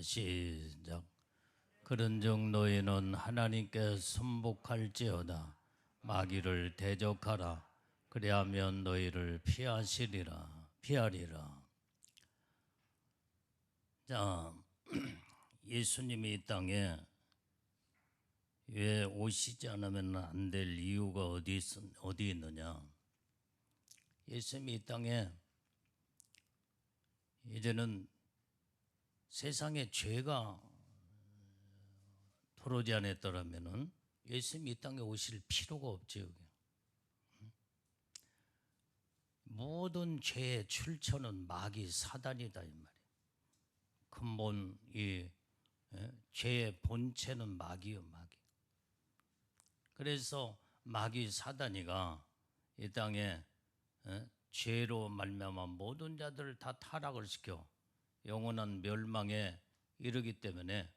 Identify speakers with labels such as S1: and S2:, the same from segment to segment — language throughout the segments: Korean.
S1: 시작. 그런즉 너희는 하나님께 순복할지어다. 마귀를 대적하라. 그리하면 너희를 피하리라. 자, 예수님이 이 땅에 왜 오시지 않으면 안 될 이유가 어디 있느냐? 예수님이 이 땅에 이제는 세상에 죄가 들어오지 않았더라면은 예수님이 이 땅에 오실 필요가 없지. 여기. 모든 죄의 출처는 마귀 사단이다 이 말이에요. 근본 이 죄의 본체는 마귀요, 마귀. 그래서 마귀 사단이가 이 땅에 죄로 말미암아 모든 자들을 다 타락을 시켜 영원한 멸망에 이르기 때문에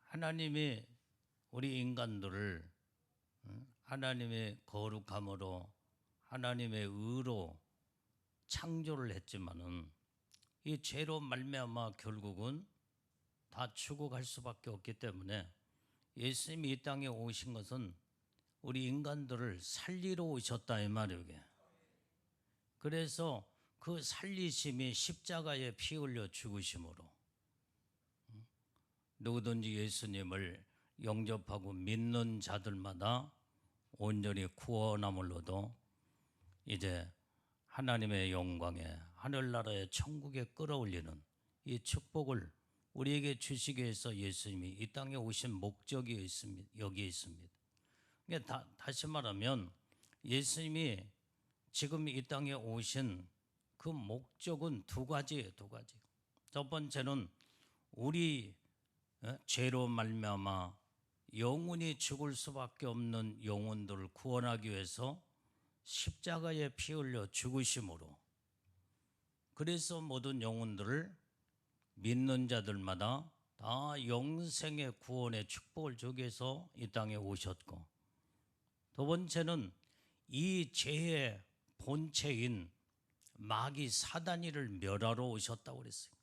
S1: 하나님이 우리 인간들을 하나님의 거룩함으로 하나님의 의로 창조를 했지만은 이 죄로 말미암아 결국은 다 죽어갈 수밖에 없기 때문에 예수님이 이 땅에 오신 것은 우리 인간들을 살리러 오셨다 이 말이에요. 그래서 그 살리심이 십자가에 피 흘려 죽으심으로 누구든지 예수님을 영접하고 믿는 자들마다 온전히 구원함을 얻어 이제 하나님의 영광에 하늘나라의 천국에 끌어올리는 이 축복을 우리에게 주시기 위해서 예수님이 이 땅에 오신 목적이 여기에 있습니다. 그러니까 다시 말하면 예수님이 지금 이 땅에 오신 그 목적은 두 가지예요. 두 가지. 첫 번째는 우리 죄로 말미암아 영원히 죽을 수밖에 없는 영혼들을 구원하기 위해서 십자가에 피 흘려 죽으심으로 그래서 모든 영혼들을 믿는 자들마다 다 영생의 구원의 축복을 주기 위해서 이 땅에 오셨고, 두 번째는 이 죄의 본체인 마귀 사단이를 멸하러 오셨다고 그랬어요.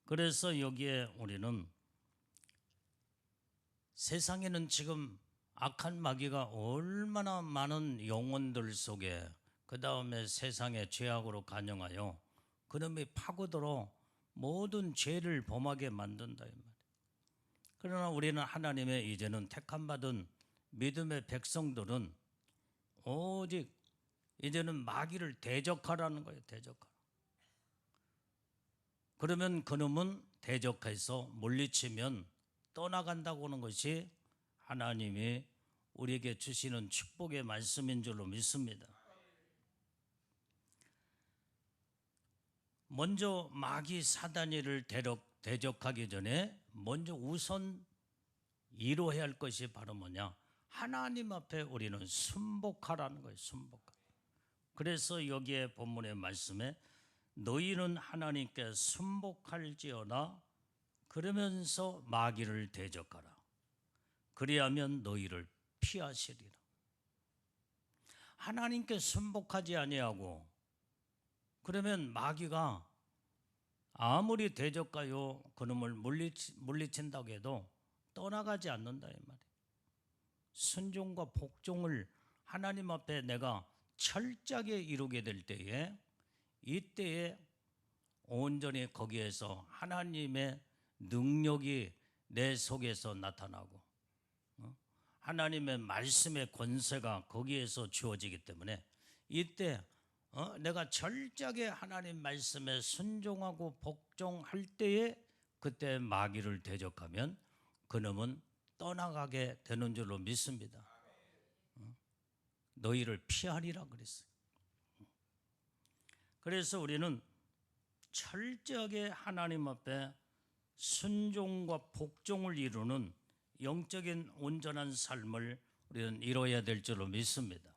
S1: 그래서 여기에 우리는 세상에는 지금 악한 마귀가 얼마나 많은 영혼들 속에 그 다음에 세상의 죄악으로 간영하여 그놈이 파고들어 모든 죄를 범하게 만든다 이 말이에요. 그러나 우리는 하나님의 이제는 택함받은 믿음의 백성들은 오직 이제는 마귀를 대적하라는 거예요. 대적하라. 그러면 그놈은 대적해서 물리치면 떠나간다고 하는 것이 하나님이 우리에게 주시는 축복의 말씀인 줄로 믿습니다. 먼저 마귀 사단이를 대적하기 전에 먼저 우선 이루어야 할 것이 바로 뭐냐? 하나님 앞에 우리는 순복하라는 거예요. 순복하라. 그래서 여기에 본문의 말씀에 너희는 하나님께 순복할지어다 그러면서 마귀를 대적하라. 그리하면 너희를 피하시리라. 하나님께 순복하지 아니하고 그러면 마귀가 아무리 대적하여 그놈을 물리친다고 해도 떠나가지 않는다 이 말이에요. 순종과 복종을 하나님 앞에 내가 철저하게 이루게 될 때에 이때에 온전히 거기에서 하나님의 능력이 내 속에서 나타나고 하나님의 말씀의 권세가 거기에서 주어지기 때문에 이때 내가 철저하게 하나님 말씀에 순종하고 복종할 때에 그때 마귀를 대적하면 그놈은 떠나가게 되는 줄로 믿습니다. 너희를 피하리라 그랬어요. 그래서 우리는 철저하게 하나님 앞에 순종과 복종을 이루는 영적인 온전한 삶을 우리는 이뤄야 될 줄로 믿습니다.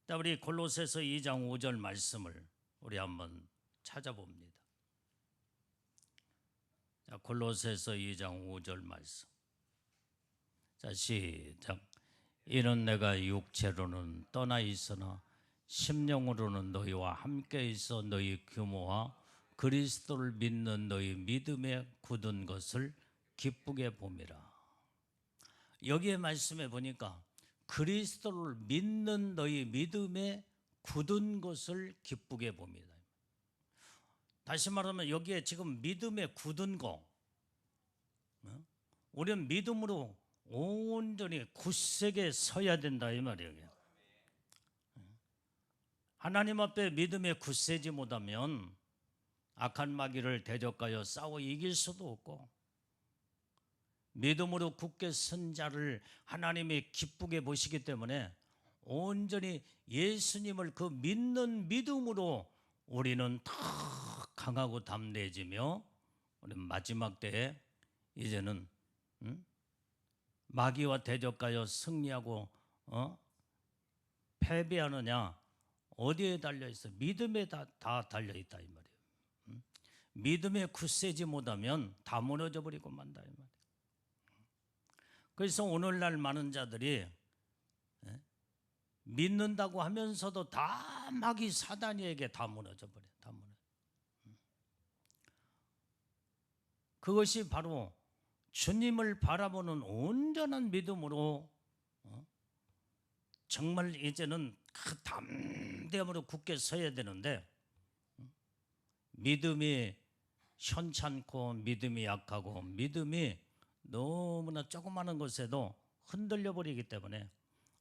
S1: 우리 골로새서 2장 5절 말씀을 우리 한번 찾아봅니다. 자, 골로새서 2장 5절 말씀. 자, 시작. 이는 내가 육체로는 떠나 있으나 심령으로는 너희와 함께 있어 너희 규모와 그리스도를 믿는 너희 믿음에 굳은 것을 기쁘게 봄이라. 여기에 말씀해 보니까 그리스도를 믿는 너희 믿음에 굳은 것을 기쁘게 봅니다. 다시 말하면 여기에 지금 믿음에 굳은 거, 우리는 믿음으로 온전히 굳세게 서야 된다 이 말이에요. 하나님 앞에 믿음에 굳세지 못하면 악한 마귀를 대적하여 싸워 이길 수도 없고, 믿음으로 굳게 선 자를 하나님이 기쁘게 보시기 때문에 온전히 예수님을 그 믿는 믿음으로 우리는 더 강하고 담대해지며, 우리 마지막 때에 이제는 마귀와 대적하여 승리하고 패배하느냐, 어디에 달려있어? 믿음에 다 달려있다 이 말이에요. 믿음에 굳세지 못하면 다 무너져 버리고 만다 이 말이에요. 그래서 오늘날 많은 자들이 믿는다고 하면서도 다 마귀 사단에게 다 무너져 버려. 다 무너져. 그것이 바로 주님을 바라보는 온전한 믿음으로 정말 이제는 그 담대함으로 굳게 서야 되는데, 믿음이 현찮고 믿음이 약하고 믿음이 너무나 조그마한 것에도 흔들려 버리기 때문에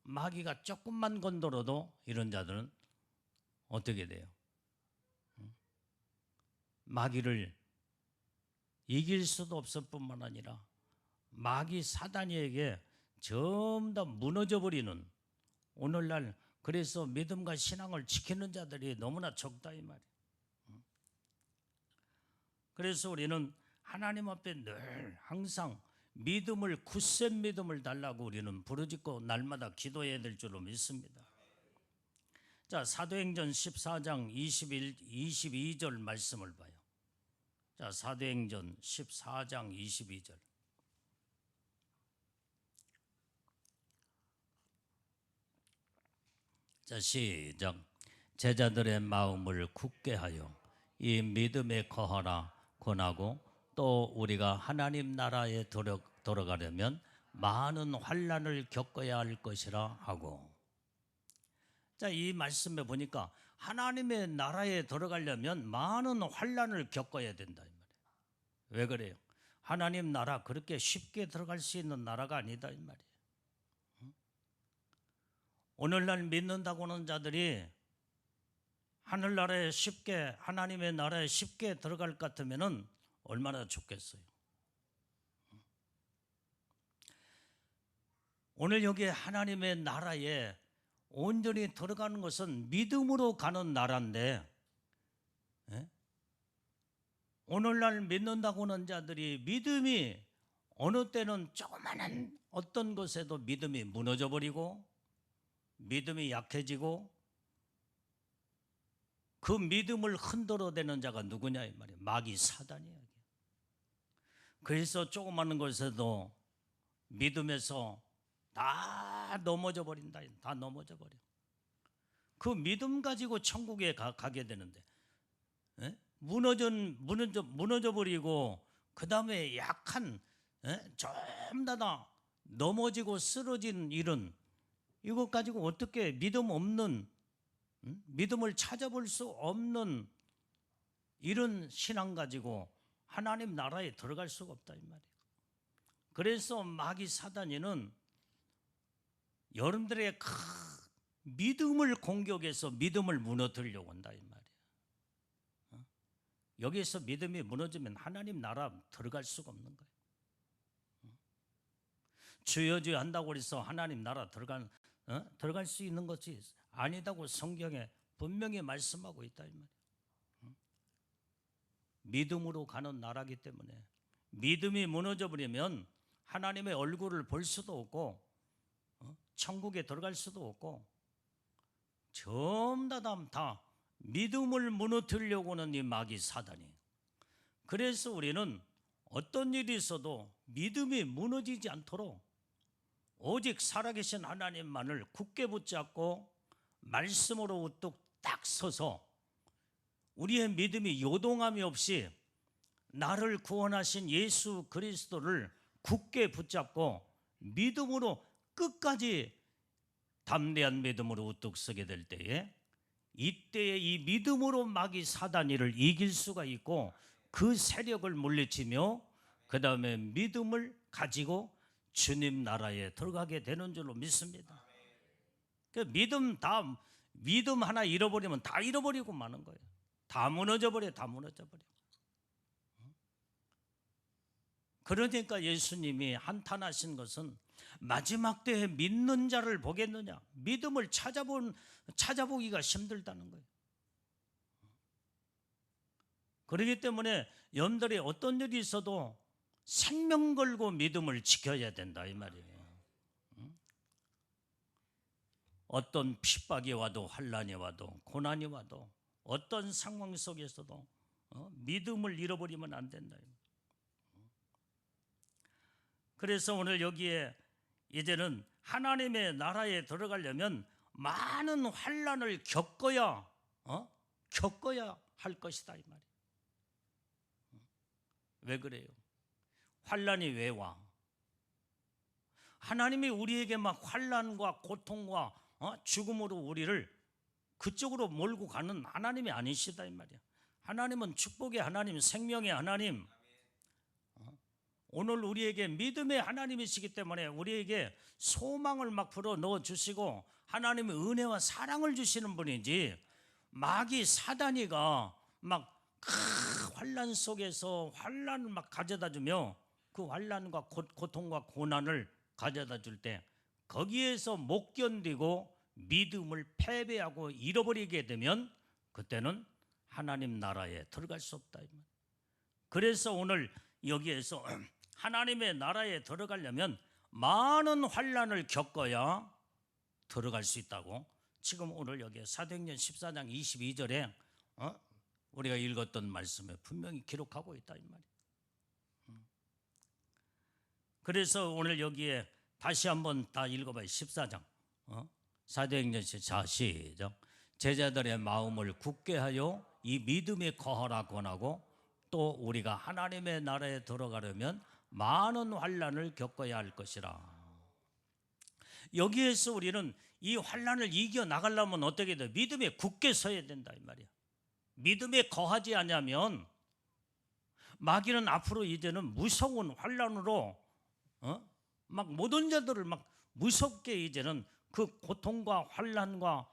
S1: 마귀가 조금만 건드려도 이런 자들은 어떻게 돼요? 마귀를 이길 수도 없을 뿐만 아니라 마귀 사단이에게 전부 다 무너져 버리는, 오늘날 그래서 믿음과 신앙을 지키는 자들이 너무나 적다 이 말이에요. 그래서 우리는 하나님 앞에 늘 항상 믿음을, 굳센 믿음을 달라고 우리는 부르짖고 날마다 기도해야 될 줄로 믿습니다. 자, 사도행전 14장 22절 말씀을 봐요. 자, 사도행전 14장 22절. 자, 시작. 제자들의 마음을 굳게 하여 이 믿음에 거하라 권하고, 또 우리가 하나님 나라에 들어가려면 많은 환난을 겪어야 할 것이라 하고. 자, 이 말씀에 보니까 하나님의 나라에 들어가려면 많은 환난을 겪어야 된다 이 말이에요. 왜 그래요? 하나님 나라 그렇게 쉽게 들어갈 수 있는 나라가 아니다 이 말이에요. 오늘날 믿는다고 하는 자들이 하늘나라에 쉽게, 하나님의 나라에 쉽게 들어갈 것 같으면 얼마나 좋겠어요. 오늘 여기 하나님의 나라에 온전히 들어가는 것은 믿음으로 가는 나라인데, 오늘날 믿는다고 하는 자들이 믿음이 어느 때는 조그마한 어떤 것에도 믿음이 무너져 버리고 믿음이 약해지고, 그 믿음을 흔들어대는 자가 누구냐 이 말이에요. 마귀 사단이에요. 그래서 조그마한 것에도 믿음에서 다 넘어져 버린다. 다 넘어져 버려. 그 믿음 가지고 천국에 가게 되는데, 무너져 버리고 그 다음에 약한, 전부 다 넘어지고 쓰러진 일은, 이것 가지고 어떻게 믿음 없는, 믿음을 찾아볼 수 없는 이런 신앙 가지고 하나님 나라에 들어갈 수가 없다 이 말이에요. 그래서 마귀 사단이는 여러분들의 믿음을 공격해서 믿음을 무너뜨리려고 한다 이 말이에요. 여기에서 믿음이 무너지면 하나님 나라 들어갈 수가 없는 거예요. 주여 주여 한다고 해서 하나님 나라 들어갈 수 있는 것이 아니다고 성경에 분명히 말씀하고 있다 이 말이에요. 믿음으로 가는 나라이기 때문에 믿음이 무너져 버리면 하나님의 얼굴을 볼 수도 없고 천국에 들어갈 수도 없고, 전부 다 믿음을 무너뜨리려고 하는 이 마귀 사단이. 그래서 우리는 어떤 일이 있어도 믿음이 무너지지 않도록 오직 살아계신 하나님만을 굳게 붙잡고 말씀으로 우뚝 딱 서서 우리의 믿음이 요동함이 없이 나를 구원하신 예수 그리스도를 굳게 붙잡고 믿음으로 끝까지 담대한 믿음으로 우뚝 서게 될 때에, 이때에 이 믿음으로 마귀 사단이를 이길 수가 있고 그 세력을 물리치며 그 다음에 믿음을 가지고 주님 나라에 들어가게 되는 줄로 믿습니다. 그 믿음 하나 잃어버리면 다 잃어버리고 마는 거예요. 다 무너져 버려. 그러니까 예수님이 한탄하신 것은 마지막 때에 믿는 자를 보겠느냐, 믿음을 찾아보기가 힘들다는 거예요. 그렇기 때문에 여러분들이 어떤 일이 있어도 생명 걸고 믿음을 지켜야 된다 이 말이에요. 어떤 핍박이 와도 환난이 와도 고난이 와도 어떤 상황 속에서도 믿음을 잃어버리면 안 된다. 그래서 오늘 여기에 이제는 하나님의 나라에 들어가려면 많은 환난을 겪어야 할 것이다 이 말이에요. 왜 그래요? 환난이 왜 와? 하나님이 우리에게 막 환난과 고통과 죽음으로 우리를 그쪽으로 몰고 가는 하나님이 아니시다 이 말이야. 하나님은 축복의 하나님, 생명의 하나님, 오늘 우리에게 믿음의 하나님이시기 때문에 우리에게 소망을 막 불어 넣어 주시고 하나님의 은혜와 사랑을 주시는 분이지, 마귀 사단이가 막 환난 속에서 환난을 막 가져다 주며 그 환난과 고통과 고난을 가져다 줄 때 거기에서 못 견디고 믿음을 패배하고 잃어버리게 되면 그때는 하나님 나라에 들어갈 수 없다. 그래서 오늘 여기에서 하나님의 나라에 들어가려면 많은 환난을 겪어야 들어갈 수 있다고, 지금 오늘 여기 사도행전 14장 22절에 우리가 읽었던 말씀에 분명히 기록하고 있다 이 말이에요. 그래서 오늘 여기에 다시 한번 다 읽어봐요. 14장 사도행전 14장 시작. 제자들의 마음을 굳게 하여 이 믿음에 거하라 권하고 또 우리가 하나님의 나라에 들어가려면 많은 환난을 겪어야 할 것이라. 여기에서 우리는 이 환난을 이겨 나가려면 어떻게 돼? 믿음에 굳게 서야 된다 이 말이야. 믿음에 거하지 않으면 마귀는 앞으로 이제는 무서운 환난으로 막 모든 자들을 막 무섭게 이제는 그 고통과 환난과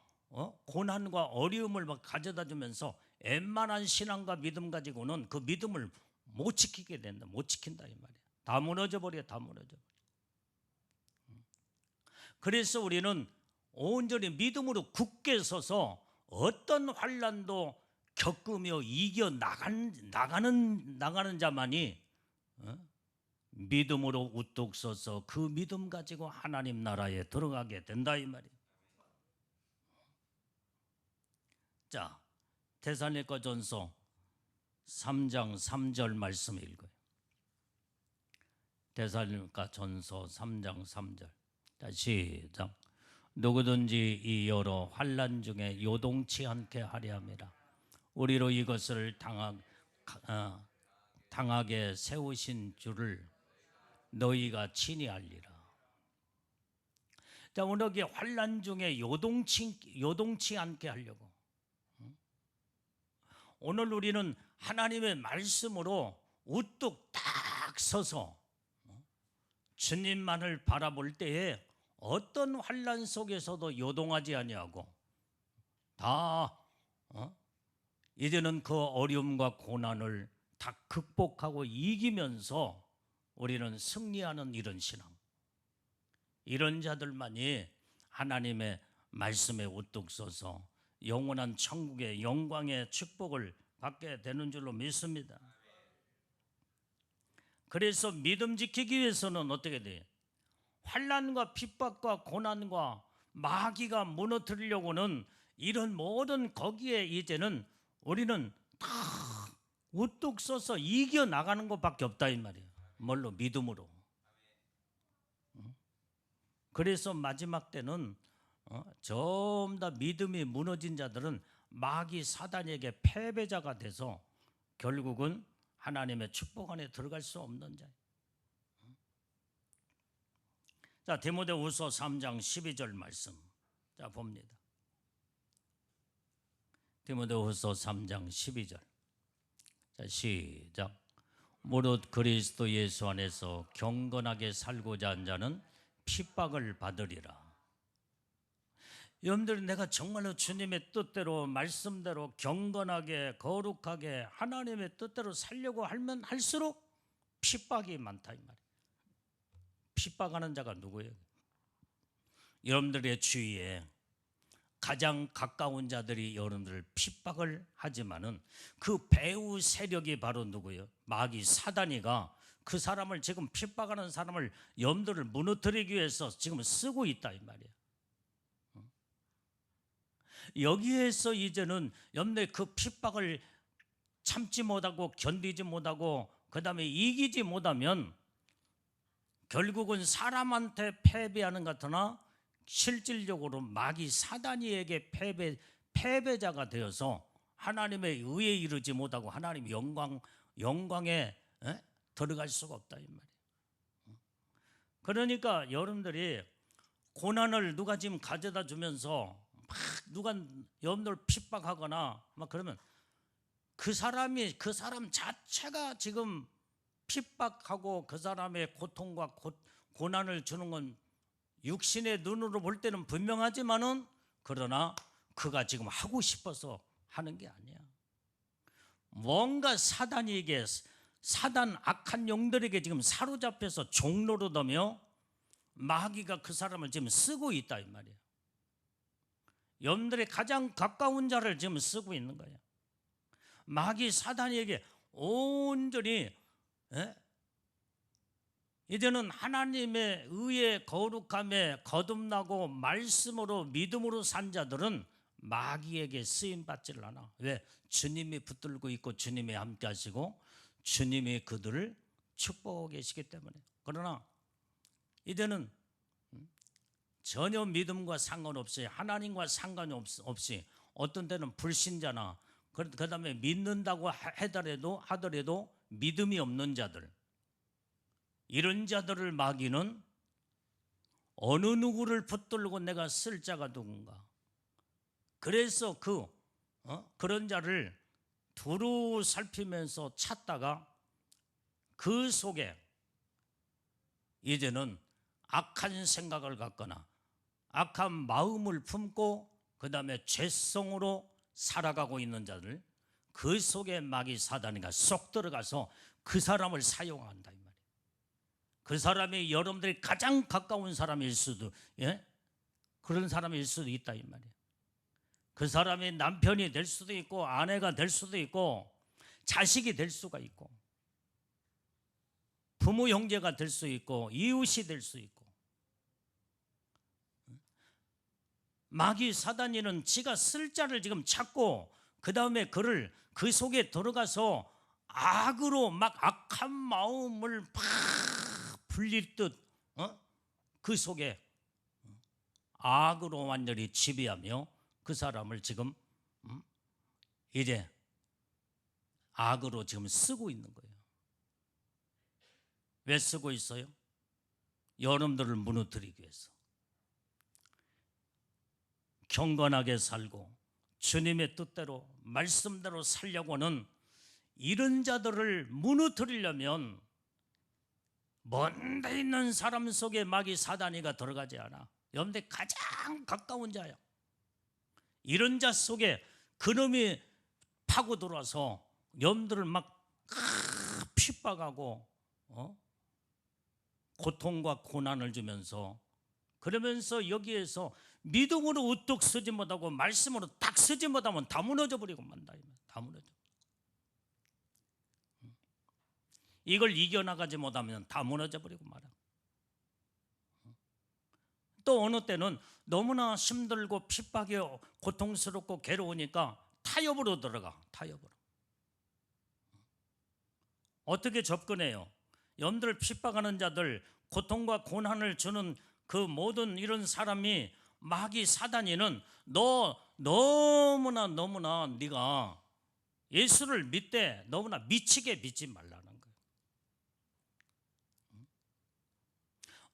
S1: 고난과 어려움을 막 가져다 주면서 웬만한 신앙과 믿음 가지고는 그 믿음을 못 지키게 된다. 못 지킨다 이 말이야. 다 무너져 버려. 그래서 우리는 온전히 믿음으로 굳게 서서 어떤 환난도 겪으며 이겨 나가는 자만이 믿음으로 우뚝 서서 그 믿음 가지고 하나님 나라에 들어가게 된다 이 말이에요. 자, 데살로니가전서 3장 3절 말씀 읽어요. 데살로니가전서 3장 3절. 시작. 누구든지 이 여러 환난 중에 요동치 않게 하려 함이라. 우리로 이것을 당하게 세우신 줄을 너희가 친히 알리라. 자, 오늘 여기 환난 중에 요동치 않게 하려고, 오늘 우리는 하나님의 말씀으로 우뚝 딱 서서 주님만을 바라볼 때에 어떤 환난 속에서도 요동하지 아니하고 다 이제는 그 어려움과 고난을 다 극복하고 이기면서 우리는 승리하는 이런 신앙, 이런 자들만이 하나님의 말씀에 우뚝 서서 영원한 천국의 영광의 축복을 받게 되는 줄로 믿습니다. 그래서 믿음 지키기 위해서는 어떻게 돼요? 환난과 핍박과 고난과 마귀가 무너뜨리려고는 이런 모든 거기에 이제는 우리는 다 우뚝 서서 이겨 나가는 것밖에 없다 이 말이에요. 뭘로? 믿음으로. 그래서 마지막 때는 전부 다 믿음이 무너진 자들은 마귀 사단에게 패배자가 돼서 결국은 하나님의 축복 안에 들어갈 수 없는 자예요. 자, 디모데후서 3장 12절 말씀. 자, 봅니다. 디모데후서 3장 12절. 자, 시작. 무릇 그리스도 예수 안에서 경건하게 살고자 한 자는 핍박을 받으리라. 여러분들, 내가 정말로 주님의 뜻대로 말씀대로 경건하게 거룩하게 하나님의 뜻대로 살려고 하면 할수록 핍박이 많다 이 말이에요. 핍박하는 자가 누구예요? 여러분들의 주위에 가장 가까운 자들이 여러분들을 핍박을 하지만은 그 배후 세력이 바로 누구예요? 마귀 사단이가 그 사람을 지금 핍박하는 사람을 여러분들을 무너뜨리기 위해서 지금 쓰고 있다 이 말이에요. 여기에서 이제는 여러분들 그 핍박을 참지 못하고 견디지 못하고 그 다음에 이기지 못하면 결국은 사람한테 패배하는 것 같으나 실질적으로 마귀 사단이에게 패배자가 되어서 하나님의 의에 이르지 못하고 하나님의 영광에 들어갈 수가 없다 이 말이에요. 그러니까 여러분들이 고난을 누가 지금 가져다 주면서 막 누가 여러분들 핍박하거나 막 그러면 그 사람 자체가 지금 핍박하고 그 사람의 고통과 고난을 주는 건 육신의 눈으로 볼 때는 분명하지만은 그러나 그가 지금 하고 싶어서 하는 게 아니야. 뭔가 사단 악한 영들에게 지금 사로잡혀서 종노릇하며 마귀가 그 사람을 지금 쓰고 있다 이 말이야. 여러분들의 가장 가까운 자를 지금 쓰고 있는 거야. 마귀 사단에게 온전히 이제는 하나님의 의에 거룩함에 거듭나고 말씀으로 믿음으로 산 자들은 마귀에게 쓰임 받지를 않아. 왜? 주님이 붙들고 있고 주님이 함께 하시고 주님이 그들을 축복하고 계시기 때문에. 그러나 이제는 전혀 믿음과 상관없이 하나님과 상관이 없이 어떤 때는 불신자나 그 다음에 믿는다고 하더라도 믿음이 없는 자들, 이런 자들을 마귀는 어느 누구를 붙들고 내가 쓸 자가 누군가. 그래서 그런 자를 두루 살피면서 찾다가 그 속에 이제는 악한 생각을 갖거나 악한 마음을 품고 그 다음에 죄성으로 살아가고 있는 자들, 그 속에 마귀 사단이가 쏙 들어가서 그 사람을 사용한다 이 말이에요. 그 사람이 여러분들이 가장 가까운 사람일 수도, 그런 사람일 수도 있다 이 말이에요. 그 사람이 남편이 될 수도 있고 아내가 될 수도 있고 자식이 될 수가 있고 부모 형제가 될 수 있고 이웃이 될 수 있고. 마귀 사단이는 지가 쓸 자를 지금 찾고 그 다음에 그를 그 속에 들어가서 악으로 막 악한 마음을 팍 불릴 듯 그 속에 악으로 완전히 지배하며 그 사람을 지금 이제 악으로 지금 쓰고 있는 거예요. 왜 쓰고 있어요? 여러분들을 무너뜨리기 위해서. 경건하게 살고 주님의 뜻대로 말씀대로 살려고 하는 이런 자들을 무너뜨리려면 먼 데 있는 사람 속에 마귀 사단이가 들어가지 않아. 여러분들 가장 가까운 자야. 이런 자 속에 그놈이 파고 들어와서 여러분들을 막 핍박하고 고통과 고난을 주면서, 그러면서 여기에서 믿음으로 우뚝 서지 못하고 말씀으로 딱 서지 못하면 다 무너져 버리고 만다. 다 무너져. 이걸 이겨나가지 못하면 다 무너져 버리고 말아. 또 어느 때는 너무나 힘들고 핍박이 고통스럽고 괴로우니까 타협으로 들어가. 타협으로. 어떻게 접근해요? 여러분들 핍박하는 자들, 고통과 고난을 주는 그 모든 이런 사람이 마귀 사단이는 너 너무나 네가 예수를 믿되 너무나 미치게 믿지 말라는 거예요.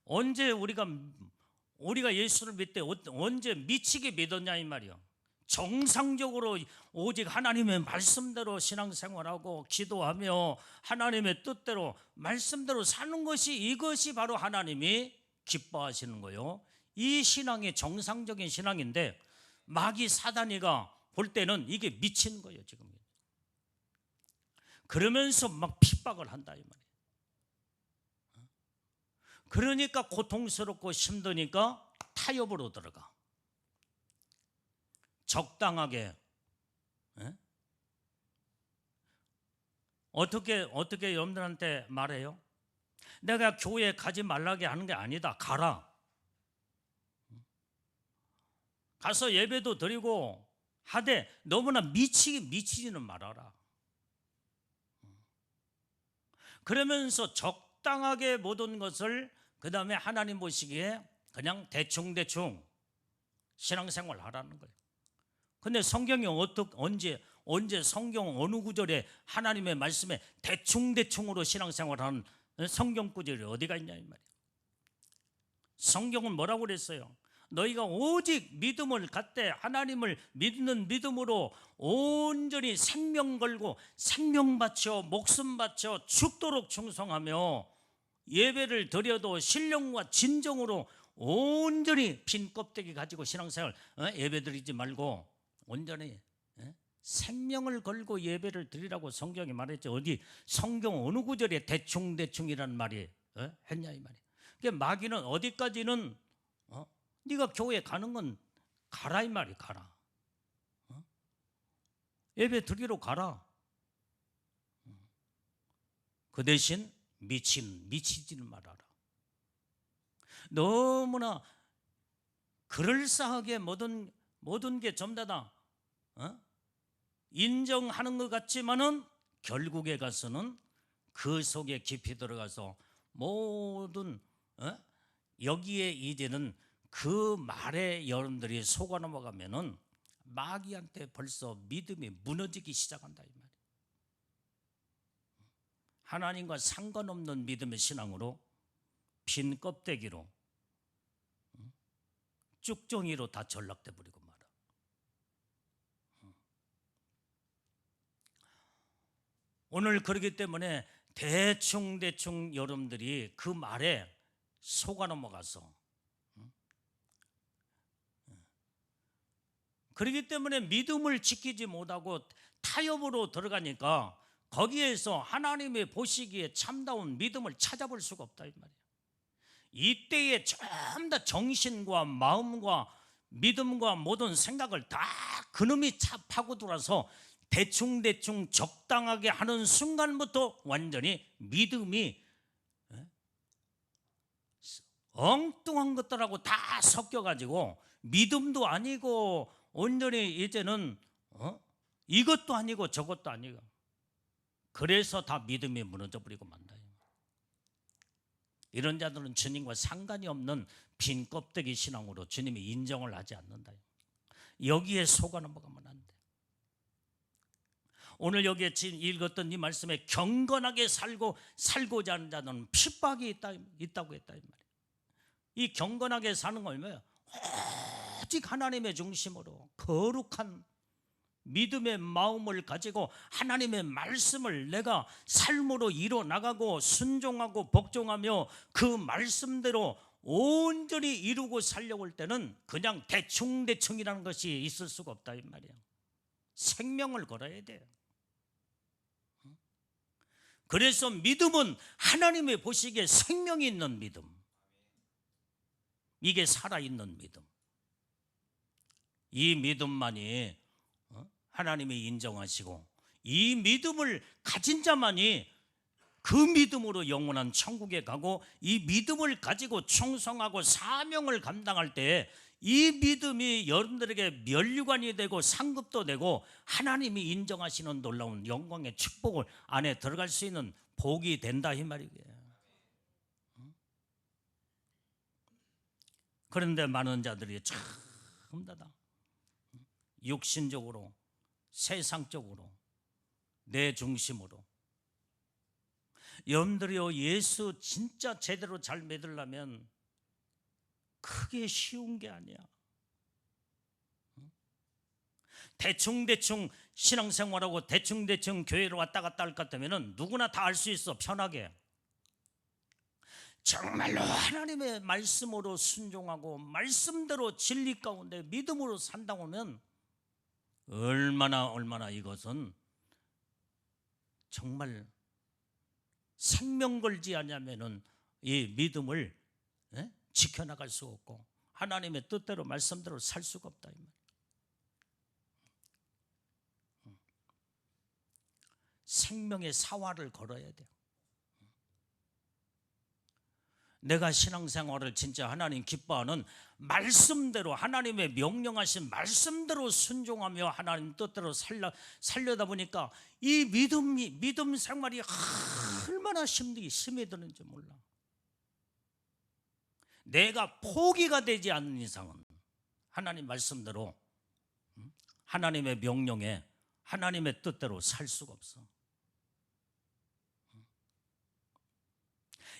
S1: 언제 우리가 예수를 믿되 언제 미치게 믿었냐 이 말이요. 정상적으로 오직 하나님의 말씀대로 신앙생활하고 기도하며 하나님의 뜻대로 말씀대로 사는 것이, 이것이 바로 하나님이 기뻐하시는 거예요. 이 신앙이 정상적인 신앙인데 마귀 사단이가 볼 때는 이게 미친 거예요 지금. 그러면서 막 핍박을 한다 이 말이에요. 그러니까 고통스럽고 힘드니까 타협으로 들어가. 적당하게. 어떻게 여러분들한테 말해요? 내가 교회 가지 말라게 하는 게 아니다. 가라. 가서 예배도 드리고 하되 너무나 미치지는 말아라. 그러면서 적당하게 모든 것을, 그 다음에 하나님 보시기에 그냥 대충 신앙생활 하라는 거예요. 근데 성경이 언제 성경 어느 구절에 하나님의 말씀에 대충으로 신앙생활하는 성경 구절이 어디가 있냐 이 말이에요. 성경은 뭐라고 그랬어요? 너희가 오직 믿음을 갖되 하나님을 믿는 믿음으로 온전히 생명 걸고 생명 바쳐 목숨 바쳐 죽도록 충성하며 예배를 드려도 신령과 진정으로 온전히 빈 껍데기 가지고 신앙생활 예배 드리지 말고 온전히 생명을 걸고 예배를 드리라고 성경이 말했죠. 어디 성경 어느 구절에 대충이라는 말이 했냐 이 말이에요. 그러니까 마귀는 어디까지는 네가 교회 가는 건 가라 이 말이. 가라. 예배 드리러 가라. 그 대신 미치지는 말아라. 너무나 그럴싸하게 모든 게 전부 다 인정하는 것 같지만은 결국에 가서는 그 속에 깊이 들어가서 모든 여기에 이제는 그 말에 여러분들이 속아 넘어가면은 마귀한테 벌써 믿음이 무너지기 시작한다 이 말이에요. 하나님과 상관없는 믿음의 신앙으로 빈 껍데기로 쭉정이로 다 전락돼 버리고 말아. 오늘 그렇기 때문에 대충 여러분들이 그 말에 속아 넘어가서, 그렇기 때문에 믿음을 지키지 못하고 타협으로 들어가니까 거기에서 하나님의 보시기에 참다운 믿음을 찾아볼 수가 없다 이 말이에요. 이때에 전부 다 정신과 마음과 믿음과 모든 생각을 다 그놈이 파고들어서 대충 적당하게 하는 순간부터 완전히 믿음이 엉뚱한 것들하고 다 섞여가지고 믿음도 아니고 온전히 이제는 이것도 아니고 저것도 아니고, 그래서 다 믿음이 무너져 버리고 만다. 이런 자들은 주님과 상관이 없는 빈 껍데기 신앙으로 주님이 인정을 하지 않는다. 여기에 속아 넘어가면 안 돼. 오늘 여기에 읽었던 이 말씀에 경건하게 살고자 하는 자는 핍박이 있다고 했다 이 말이에요. 이 경건하게 사는 건 뭐예요? 오직 하나님의 중심으로 거룩한 믿음의 마음을 가지고 하나님의 말씀을 내가 삶으로 이뤄나가고 순종하고 복종하며 그 말씀대로 온전히 이루고 살려고 할 때는 그냥 대충이라는 것이 있을 수가 없다 이 말이에요. 생명을 걸어야 돼요. 그래서 믿음은 하나님의 보시기에 생명이 있는 믿음, 이게 살아있는 믿음, 이 믿음만이 하나님이 인정하시고 이 믿음을 가진 자만이 그 믿음으로 영원한 천국에 가고, 이 믿음을 가지고 충성하고 사명을 감당할 때 이 믿음이 여러분들에게 면류관이 되고 상급도 되고 하나님이 인정하시는 놀라운 영광의 축복을 안에 들어갈 수 있는 복이 된다 이 말이에요. 그런데 많은 자들이 전부 다 육신적으로, 세상적으로, 내 중심으로. 여러분들이요, 예수 진짜 제대로 잘 믿으려면 그게 쉬운 게 아니야. 대충대충 신앙생활하고 대충대충 교회로 왔다 갔다 할 것 같으면 누구나 다 알 수 있어, 편하게. 정말로 하나님의 말씀으로 순종하고 말씀대로 진리 가운데 믿음으로 산다고 하면 얼마나 이것은 정말 생명 걸지 않으면은 이 믿음을 지켜나갈 수 없고 하나님의 뜻대로 말씀대로 살 수가 없다, 이 말. 생명의 사활을 걸어야 돼요. 내가 신앙생활을 진짜 하나님 기뻐하는 말씀대로, 하나님의 명령하신 말씀대로 순종하며 하나님 뜻대로 살려다 보니까 이 믿음 생활이 얼마나 심히 드는지 몰라. 내가 포기가 되지 않는 이상은 하나님 말씀대로, 하나님의 명령에, 하나님의 뜻대로 살 수가 없어.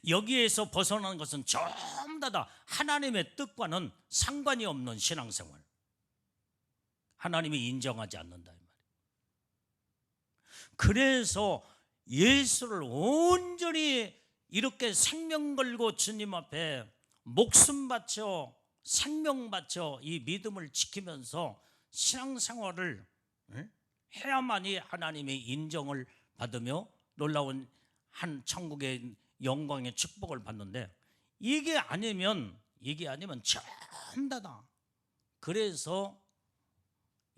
S1: 여기에서 벗어나는 것은 전부 다 하나님의 뜻과는 상관이 없는 신앙생활, 하나님이 인정하지 않는다, 이 말이에요. 그래서 예수를 온전히 이렇게 생명 걸고 주님 앞에 목숨 바쳐, 생명 바쳐 이 믿음을 지키면서 신앙생활을 해야만이 하나님의 인정을 받으며 놀라운 한 천국의 영광의 축복을 받는데, 이게 아니면 전부 다. 그래서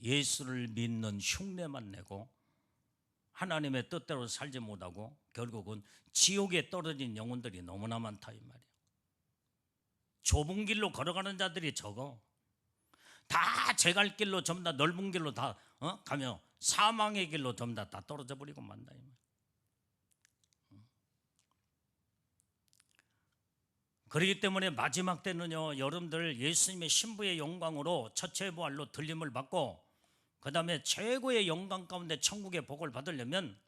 S1: 예수를 믿는 흉내만 내고 하나님의 뜻대로 살지 못하고 결국은 지옥에 떨어진 영혼들이 너무나 많다, 이 말이에요. 좁은 길로 걸어가는 자들이 적어. 다 제 갈 길로 전부 다 넓은 길로 다 가며 사망의 길로 전부 다 떨어져 버리고 만다, 이 말이에요. 그렇기 때문에 마지막 때는요, 여러분들 예수님의 신부의 영광으로 첫째 부활로 들림을 받고 그 다음에 최고의 영광 가운데 천국의 복을 받으려면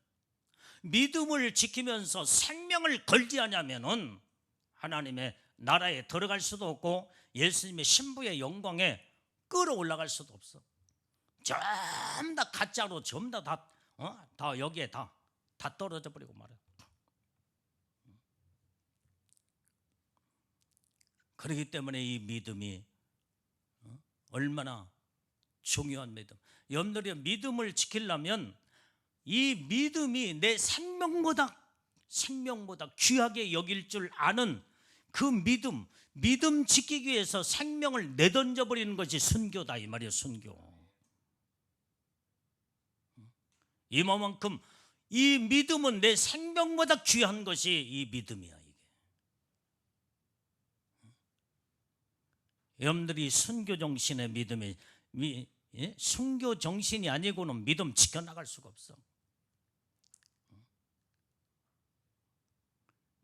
S1: 믿음을 지키면서 생명을 걸지 않으면은 하나님의 나라에 들어갈 수도 없고 예수님의 신부의 영광에 끌어올라갈 수도 없어. 전부 다 가짜로 전부 다 여기에 다 떨어져 버리고 말이야. 그렇기 때문에 이 믿음이 얼마나 중요한 믿음. 여러분들이 믿음을 지키려면 이 믿음이 내 생명보다 귀하게 여길 줄 아는 그 믿음 지키기 위해서 생명을 내던져 버리는 것이 순교다, 이 말이에요. 순교. 이만큼 이 믿음은 내 생명보다 귀한 것이 이 믿음이야. 여러분들이 순교 정신의 믿음이 순교 정신이 아니고는 믿음 지켜나갈 수가 없어.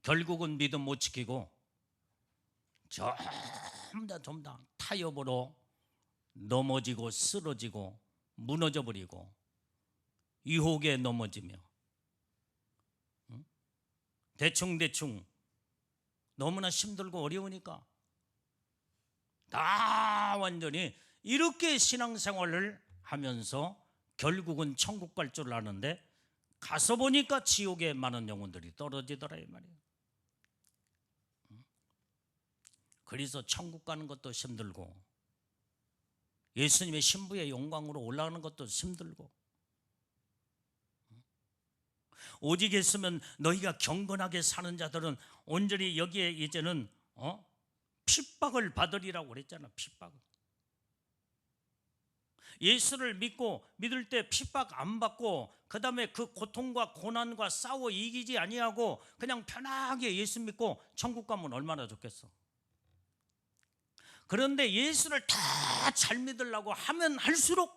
S1: 결국은 믿음 못 지키고 전부 다 타협으로 넘어지고 쓰러지고 무너져 버리고 유혹에 넘어지며 대충 너무나 힘들고 어려우니까 다 완전히 이렇게 신앙생활을 하면서 결국은 천국 갈 줄 아는데 가서 보니까 지옥에 많은 영혼들이 떨어지더라, 이 말이에요. 그래서 천국 가는 것도 힘들고 예수님의 신부의 영광으로 올라가는 것도 힘들고, 오직 있으면 너희가 경건하게 사는 자들은 온전히 여기에 이제는 핍박을 받으리라고 그랬잖아. 핍박을. 예수를 믿을 때 핍박 안 받고 그 다음에 그 고통과 고난과 싸워 이기지 아니하고 그냥 편하게 예수 믿고 천국 가면 얼마나 좋겠어. 그런데 예수를 다 잘 믿으려고 하면 할수록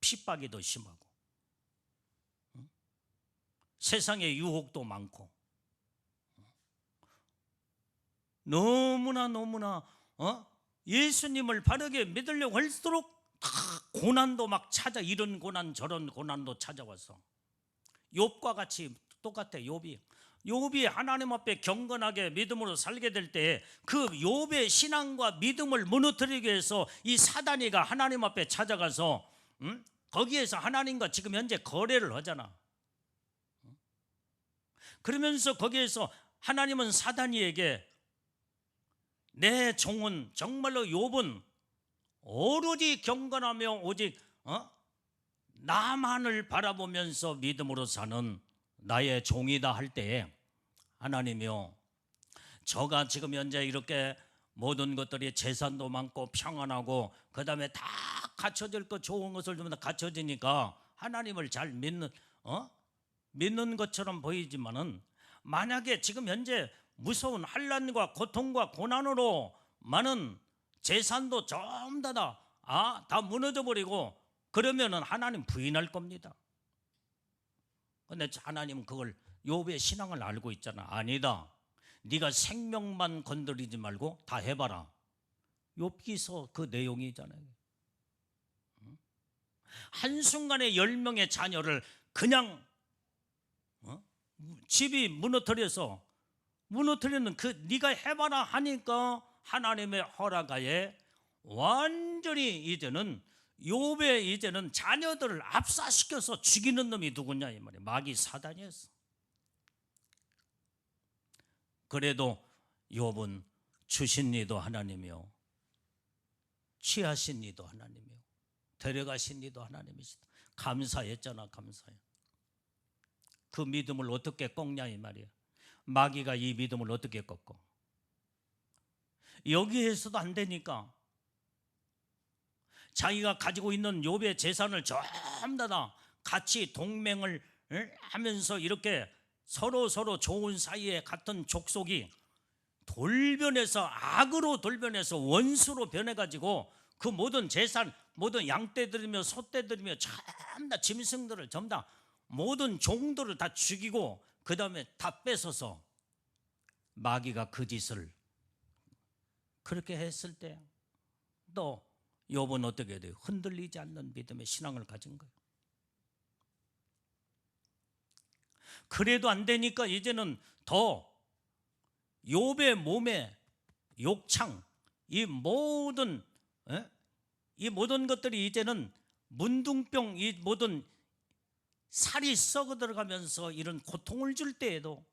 S1: 핍박이 더 심하고 세상의 유혹도 많고 너무나 예수님을 바르게 믿으려고 할수록 다 고난도 막 찾아, 이런 고난 저런 고난도 찾아와서 욥과 같이 똑같아. 욥이 하나님 앞에 경건하게 믿음으로 살게 될 때 그 욥의 신앙과 믿음을 무너뜨리기 위해서 이 사단이가 하나님 앞에 찾아가서 거기에서 하나님과 지금 현재 거래를 하잖아. 그러면서 거기에서 하나님은 사단이에게 내 종은 정말로 욥은 오로지 경건하며 오직 나만을 바라보면서 믿음으로 사는 나의 종이다 할 때에 하나님이요, 저가 지금 현재 이렇게 모든 것들이 재산도 많고 평안하고 그 다음에 다 갖춰질 것, 좋은 것을 좀 다 갖춰지니까 하나님을 잘 믿는 것처럼 보이지만은, 만약에 지금 현재 무서운 환난과 고통과 고난으로 많은 재산도 전부 다 무너져 버리고 그러면은 하나님 부인할 겁니다. 근데 하나님은 그걸, 욥의 신앙을 알고 있잖아. 아니다, 네가 생명만 건드리지 말고 다 해봐라. 욥기서 그 내용이잖아요. 한순간에 10명의 자녀를 그냥 집이 무너뜨리는 그 네가 해봐라 하니까 하나님의 허락하에 완전히 이제는 욥의 이제는 자녀들을 압사시켜서 죽이는 놈이 누구냐 이 말이야. 마귀 사단이었어. 그래도 욥은 주신 이도 하나님이요, 취하신 이도 하나님이요, 데려가신 이도 하나님이시다. 감사했잖아. 감사해. 그 믿음을 어떻게 꺾냐 이 말이야. 마귀가 이 믿음을 어떻게 꺾어? 여기에서도 안 되니까 자기가 가지고 있는 욥의 재산을 전부 다 같이 동맹을 하면서 이렇게 서로 좋은 사이에 같은 족속이 돌변해서, 악으로 돌변해서 원수로 변해가지고 그 모든 재산, 모든 양떼들이며 소떼들이며 전부 다 짐승들을 전부 다 모든 종들을 다 죽이고 그 다음에 다 뺏어서, 마귀가 그 짓을 그렇게 했을 때 또 욥은 어떻게 돼요? 흔들리지 않는 믿음의 신앙을 가진 거예요. 그래도 안 되니까 이제는 더 욥의 몸에 욕창, 이 모든 것들이 이제는 문둥병, 이 모든 살이 썩어 들어가면서 이런 고통을 줄 때에도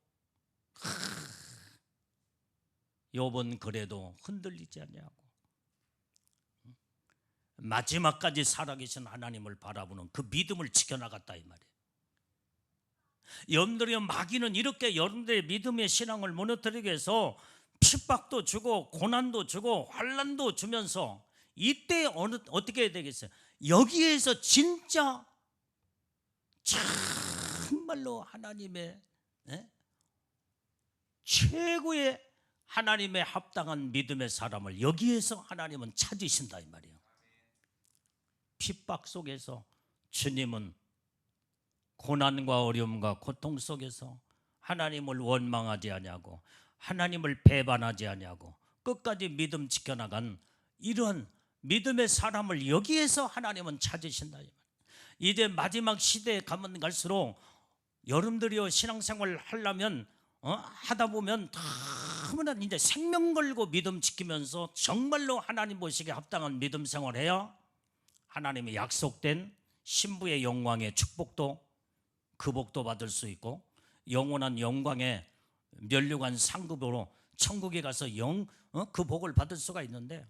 S1: 욥은 그래도 흔들리지 않냐고, 마지막까지 살아계신 하나님을 바라보는 그 믿음을 지켜나갔다 이 말이에요. 여러분들이, 마귀는 이렇게 여러분들의 믿음의 신앙을 무너뜨리기 위해서 핍박도 주고 고난도 주고 환난도 주면서, 이때 어떻게 해야 되겠어요? 여기에서 진짜 정말로 하나님의 최고의 하나님의 합당한 믿음의 사람을 여기에서 하나님은 찾으신다 이 말이에요. 핍박 속에서 주님은 고난과 어려움과 고통 속에서 하나님을 원망하지 아니하고 하나님을 배반하지 아니하고 끝까지 믿음 지켜나간 이러한 믿음의 사람을 여기에서 하나님은 찾으신다. 이제 마지막 시대에 가면 갈수록 여러분들이요, 신앙생활을 하려면 하다 보면 너무나 이제 생명 걸고 믿음 지키면서 정말로 하나님 보시기에 합당한 믿음 생활해야 하나님의 약속된 신부의 영광의 축복도, 그 복도 받을 수 있고 영원한 영광의 면류관 상급으로 천국에 가서 그 복을 받을 수가 있는데,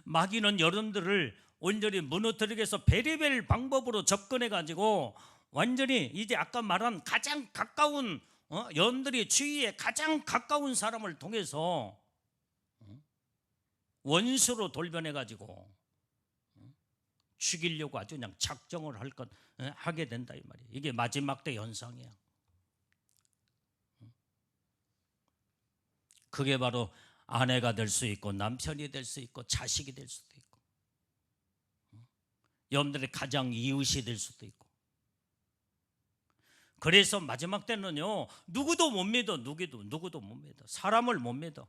S1: 마귀는 여러분들을 온전히 무너뜨리기 위해서 베리벨 방법으로 접근해 가지고 완전히 이제 아까 말한 가장 가까운 여러분들이 주위에 가장 가까운 사람을 통해서 원수로 돌변해 가지고 죽이려고 아주 그냥 작정을 하게 된다 이 말이에요. 이게 마지막 때 현상이야. 그게 바로 아내가 될 수 있고 남편이 될 수 있고 자식이 될 수도 있고 여러분들의 가장 이웃이 될 수도 있고. 그래서 마지막 때는요, 누구도 못 믿어. 누구도 못 믿어. 사람을 못 믿어.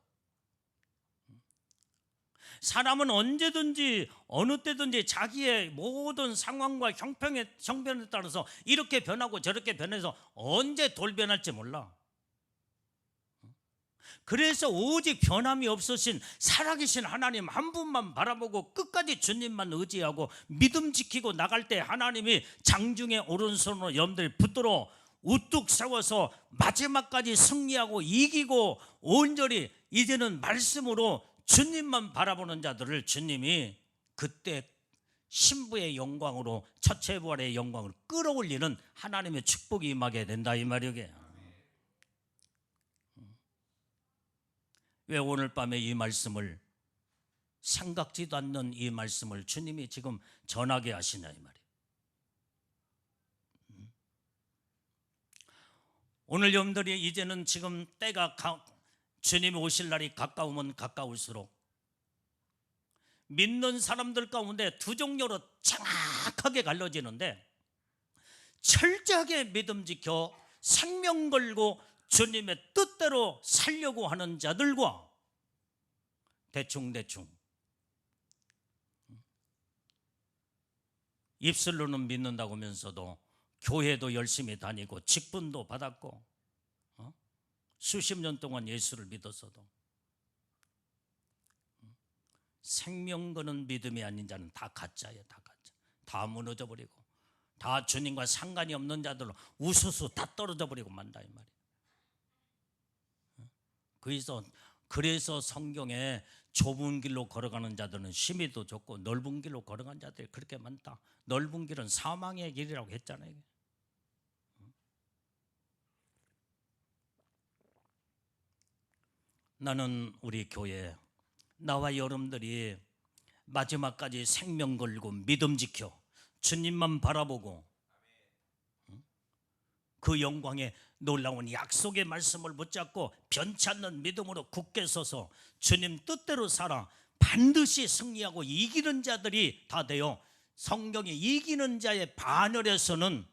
S1: 사람은 언제든지 어느 때든지 자기의 모든 상황과 형편에 따라서 이렇게 변하고 저렇게 변해서 언제 돌변할지 몰라. 그래서 오직 변함이 없으신 살아계신 하나님 한 분만 바라보고 끝까지 주님만 의지하고 믿음 지키고 나갈 때 하나님이 장중에 오른손으로 여러분들이 붙들어 우뚝 세워서 마지막까지 승리하고 이기고 온전히 이제는 말씀으로 주님만 바라보는 자들을 주님이 그때 신부의 영광으로 첫째 부활의 영광으로 끌어올리는 하나님의 축복이 임하게 된다 이 말이게. 왜 오늘 밤에 이 말씀을 생각지도 않는 이 말씀을 주님이 지금 전하게 하시냐 이 말이에요. 오늘 여러분들이 이제는 지금 때가 주님이 오실 날이 가까우면 가까울수록 믿는 사람들 가운데 두 종류로 정확하게 갈라지는데, 철저하게 믿음 지켜 생명 걸고 주님의 뜻대로 살려고 하는 자들과 대충 입술로는 믿는다고 하면서도 교회도 열심히 다니고 직분도 받았고 수십 년 동안 예수를 믿었어도 생명 거는 믿음이 아닌 자는 다 가짜예요. 다 가짜. 다 무너져 버리고 다 주님과 상관이 없는 자들로 우수수 다 떨어져 버리고 만다 이 말이에요. 그래서 성경에 좁은 길로 걸어가는 자들은 심히도 좁고 넓은 길로 걸어가는 자들이 그렇게 많다. 넓은 길은 사망의 길이라고 했잖아요. 나는 우리 교회 나와 여러분들이 마지막까지 생명 걸고 믿음 지켜 주님만 바라보고 그 영광의 놀라운 약속의 말씀을 붙잡고 변치 않는 믿음으로 굳게 서서 주님 뜻대로 살아 반드시 승리하고 이기는 자들이 다 되어 성경에 이기는 자의 반열에서는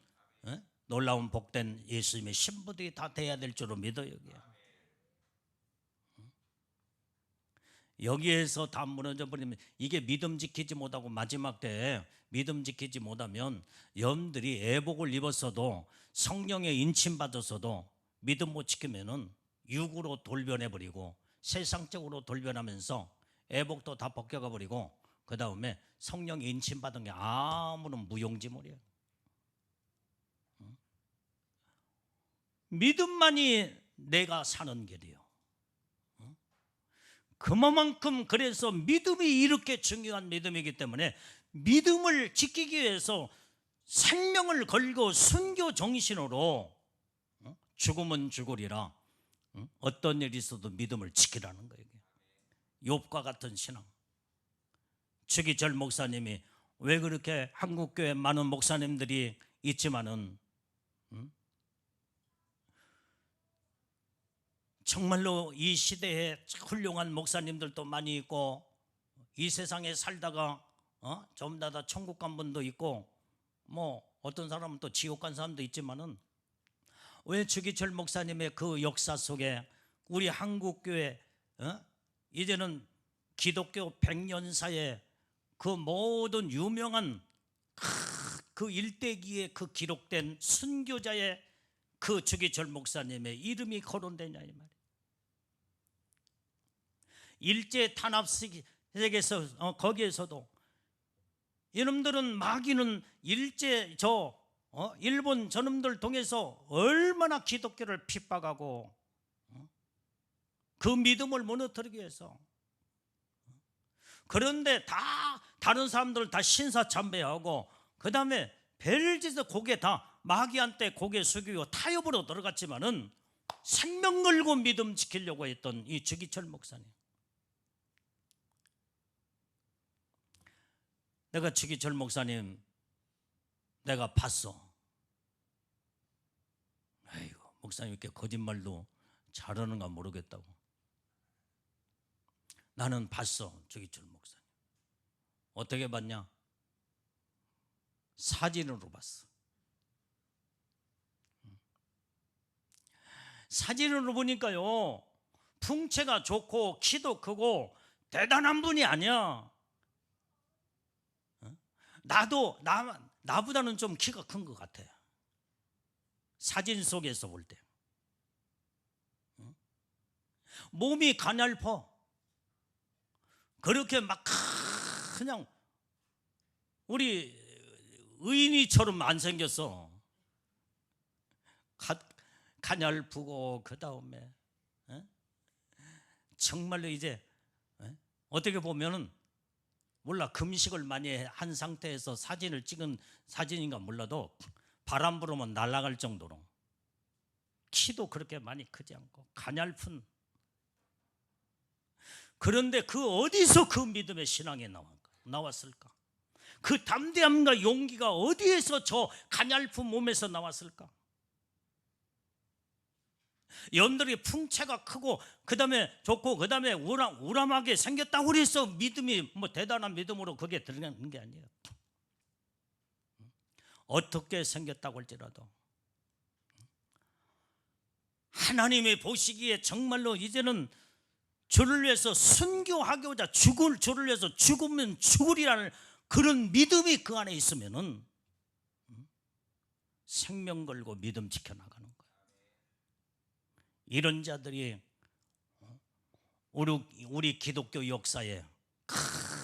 S1: 놀라운 복된 예수님의 신부들이 다 돼야 될 줄로 믿어요. 여기에서 다 무너져 버리면 이게 믿음 지키지 못하고 마지막 때에 믿음 지키지 못하면 여러분들이 애복을 입었어도 성령에 인침받았어도 믿음 못 지키면은 육으로 돌변해 버리고 세상적으로 돌변하면서 애복도 다 벗겨가 버리고 그 다음에 성령에 인침받은 게 아무런 무용지물이에요. 믿음만이 내가 사는 길이에요. 그만큼 그래서 믿음이 이렇게 중요한 믿음이기 때문에 믿음을 지키기 위해서 생명을 걸고 순교 정신으로 죽으면 죽으리라 어떤 일이 있어도 믿음을 지키라는 거예요. 욥과 같은 신앙. 주기철 목사님이 왜 그렇게 한국교회 많은 목사님들이 있지만은 정말로 이 시대에 훌륭한 목사님들도 많이 있고 이 세상에 살다가 전부 다 천국 간 분도 있고 뭐 어떤 사람은 또 지옥 간 사람도 있지만은 왜 주기철 목사님의 그 역사 속에 우리 한국교회 이제는 기독교 100년사의 그 모든 유명한 그 일대기에 그 기록된 순교자의 그 주기철 목사님의 이름이 거론되냐 이 말이에요. 일제 탄압식에서 거기에서도 이놈들은 마귀는 일제 일본 저놈들 통해서 얼마나 기독교를 핍박하고 그 믿음을 무너뜨리기 위해서. 그런데 다 다른 사람들 다 신사참배하고 그 다음에 별짓의 고개 다 마귀한테 고개 숙이고 타협으로 들어갔지만은 생명 걸고 믿음 지키려고 했던 이 주기철 목사님. 내가 주기철 목사님 내가 봤어. 아이고 목사님 이렇게 거짓말도 잘하는가 모르겠다고. 나는 봤어. 주기철 목사님 어떻게 봤냐? 사진으로 봤어. 사진으로 보니까요 풍채가 좋고 키도 크고 대단한 분이 아니야. 나보다는 좀 키가 큰 것 같아. 사진 속에서 볼 때. 몸이 가냘퍼. 그렇게 막 그냥 우리 의인이처럼 안 생겼어. 가냘프고 그 다음에 정말로 이제 어떻게 보면은 몰라, 금식을 많이 한 상태에서 사진을 찍은 사진인가 몰라도 바람 불으면 날아갈 정도로 키도 그렇게 많이 크지 않고 가냘픈. 그런데 그 어디서 그 믿음의 신앙이 나왔을까? 그 담대함과 용기가 어디에서 저 가냘픈 몸에서 나왔을까? 여러분들이 풍채가 크고 그 다음에 좋고 그 다음에 우람하게 생겼다고 해서 믿음이 뭐 대단한 믿음으로 그게 들어가는 게 아니에요. 어떻게 생겼다고 할지라도 하나님이 보시기에 정말로 이제는 주를 위해서 순교하고자 죽을 주를 위해서 죽으면 죽으리라는 그런 믿음이 그 안에 있으면은 생명 걸고 믿음 지켜나가는 거예요. 이런 자들이 우리 기독교 역사에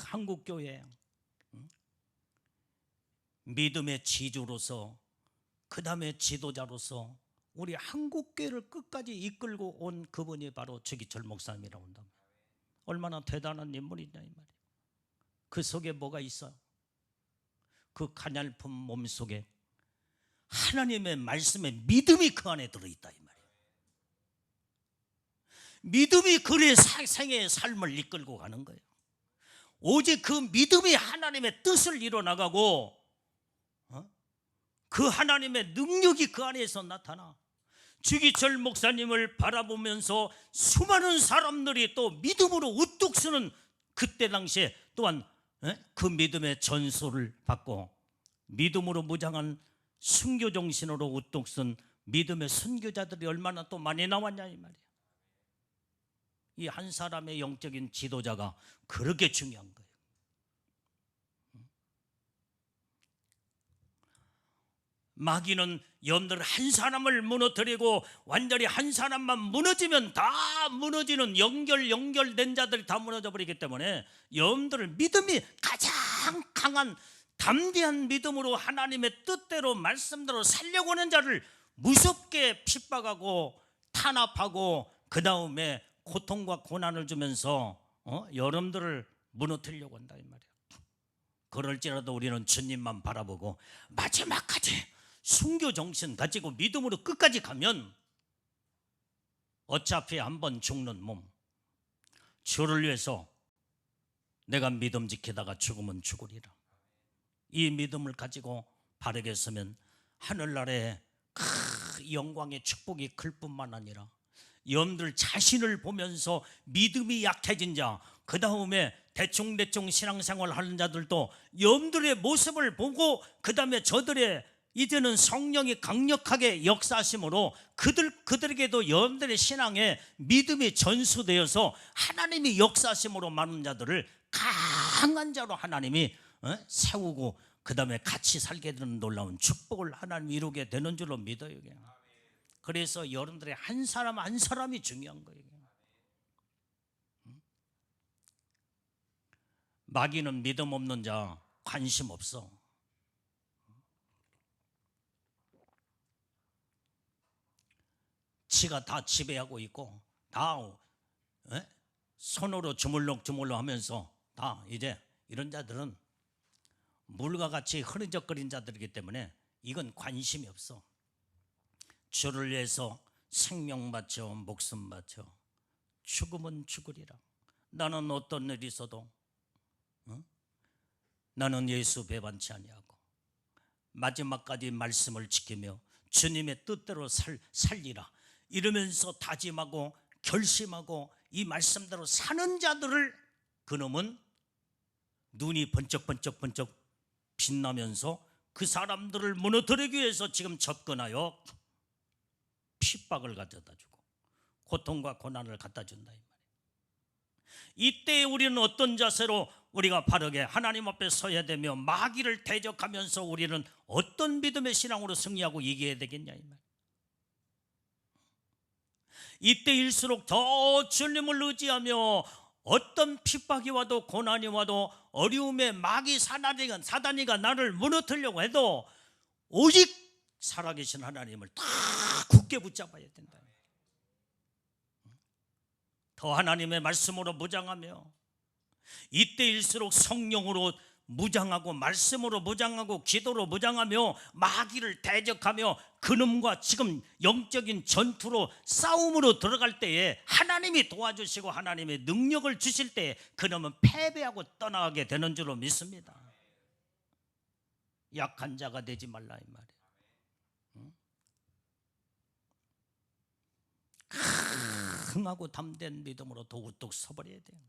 S1: 한국교회 믿음의 지주로서 그 다음에 지도자로서 우리 한국교회를 끝까지 이끌고 온 그분이 바로 최기철 목사님이라고 한다. 얼마나 대단한 인물이냐 이 말이에요. 그 속에 뭐가 있어요? 그 가냘픈 몸 속에 하나님의 말씀의 믿음이 그 안에 들어있다 이 말이에요. 믿음이 그의 생애의 삶을 이끌고 가는 거예요. 오직 그 믿음이 하나님의 뜻을 이뤄나가고 그 하나님의 능력이 그 안에서 나타나 주기철 목사님을 바라보면서 수많은 사람들이 또 믿음으로 우뚝 서는 그때 당시에 또한 그 믿음의 전수를 받고 믿음으로 무장한 순교 정신으로 우뚝 선 믿음의 선교자들이 얼마나 또 많이 나왔냐 이 말이에요. 이 한 사람의 영적인 지도자가 그렇게 중요한 거예요. 마귀는 여러분들 한 사람을 무너뜨리고 완전히 한 사람만 무너지면 다 무너지는 연결된 자들이 다 무너져 버리기 때문에 여러분들 믿음이 가장 강한 담대한 믿음으로 하나님의 뜻대로 말씀대로 살려고 하는 자를 무섭게 핍박하고 탄압하고 그 다음에 고통과 고난을 주면서 여러분들을 무너뜨리려고 한다 이 말이에요. 그럴지라도 우리는 주님만 바라보고 마지막까지 순교 정신 가지고 믿음으로 끝까지 가면 어차피 한번 죽는 몸, 주를 위해서 내가 믿음 지키다가 죽으면 죽으리라. 이 믿음을 가지고 바르게 서면 하늘나라에 큰 영광의 축복이 클 뿐만 아니라 여러분들 자신을 보면서 믿음이 약해진 자, 그 다음에 대충 신앙생활 하는 자들도 여러분들의 모습을 보고 그 다음에 저들의 이제는 성령이 강력하게 역사하심으로 그들에게도 여러분들의 신앙에 믿음이 전수되어서 하나님이 역사하심으로 많은 자들을 강한 자로 하나님이 세우고 그 다음에 같이 살게 되는 놀라운 축복을 하나님이 이루게 되는 줄로 믿어요. 그래서 여러분들의 한 사람 한 사람이 중요한 거예요. 마귀는 믿음 없는 자 관심 없어. 지가 다 지배하고 있고 다 손으로 주물럭 하면서 다 이제 이런 자들은 물과 같이 흐느적거린 자들이기 때문에 이건 관심이 없어. 주를 위해서 생명 바쳐 목숨 바쳐 죽으면 죽으리라. 나는 어떤 일이 있어도 나는 예수 배반치 아니하고 마지막까지 말씀을 지키며 주님의 뜻대로 살리라 이러면서 다짐하고 결심하고 이 말씀대로 사는 자들을 그놈은 눈이 번쩍번쩍 빛나면서 그 사람들을 무너뜨리기 위해서 지금 접근하여 핍박을 가져다 주고 고통과 고난을 갖다 준다 이 말이에요. 이때 우리는 어떤 자세로 우리가 바르게 하나님 앞에 서야 되며 마귀를 대적하면서 우리는 어떤 믿음의 신앙으로 승리하고 이겨야 되겠냐 이 말. 이때일수록 더 주님을 의지하며 어떤 핍박이 와도 고난이 와도 어려움에 마귀 사단이가 나를 무너뜨리려고 해도 오직 살아계신 하나님을 다 굳게 붙잡아야 된다. 더 하나님의 말씀으로 무장하며 이때일수록 성령으로 무장하고 말씀으로 무장하고 기도로 무장하며 마귀를 대적하며 그놈과 지금 영적인 전투로 싸움으로 들어갈 때에 하나님이 도와주시고 하나님의 능력을 주실 때에 그놈은 패배하고 떠나가게 되는 줄로 믿습니다. 약한 자가 되지 말라 이 말이에요. 강하고 담대한 믿음으로 도우뚝 서버려야 돼요.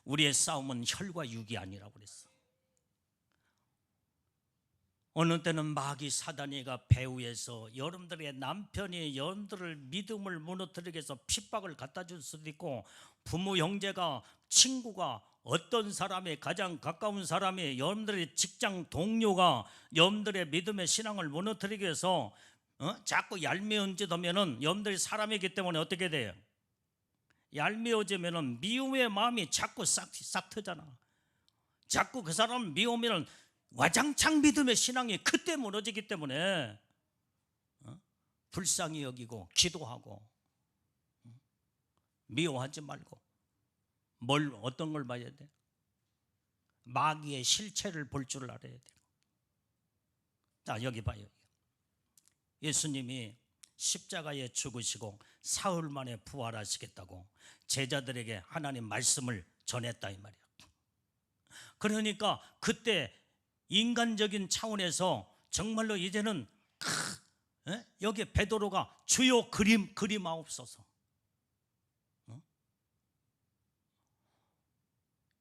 S1: 우리의 싸움은 혈과 육이 아니라고 그랬어. 어느 때는 마귀 사단이가 배후에서 여러분들의 남편이 여러분들을 믿음을 무너뜨리기 위해서 핍박을 갖다 줄 수도 있고, 부모 형제가 친구가 어떤 사람이 가장 가까운 사람이 여러분들의 직장 동료가 여러분들의 믿음의 신앙을 무너뜨리기 위해서 자꾸 얄미운 짓 하면은 여러분들이 사람이기 때문에 어떻게 돼요? 얄미워지면은 미움의 마음이 자꾸 싹 트잖아. 자꾸 그 사람 미우면은 와장창 믿음의 신앙이 그때 무너지기 때문에 불쌍히 여기고 기도하고 미워하지 말고 어떤 걸 봐야 돼? 마귀의 실체를 볼 줄 알아야 돼. 자, 여기 봐요. 예수님이 십자가에 죽으시고 사흘 만에 부활하시겠다고 제자들에게 하나님 말씀을 전했다 이 말이야. 그러니까 그때 인간적인 차원에서 정말로 이제는 여기 베드로가 주여 그리마옵소서.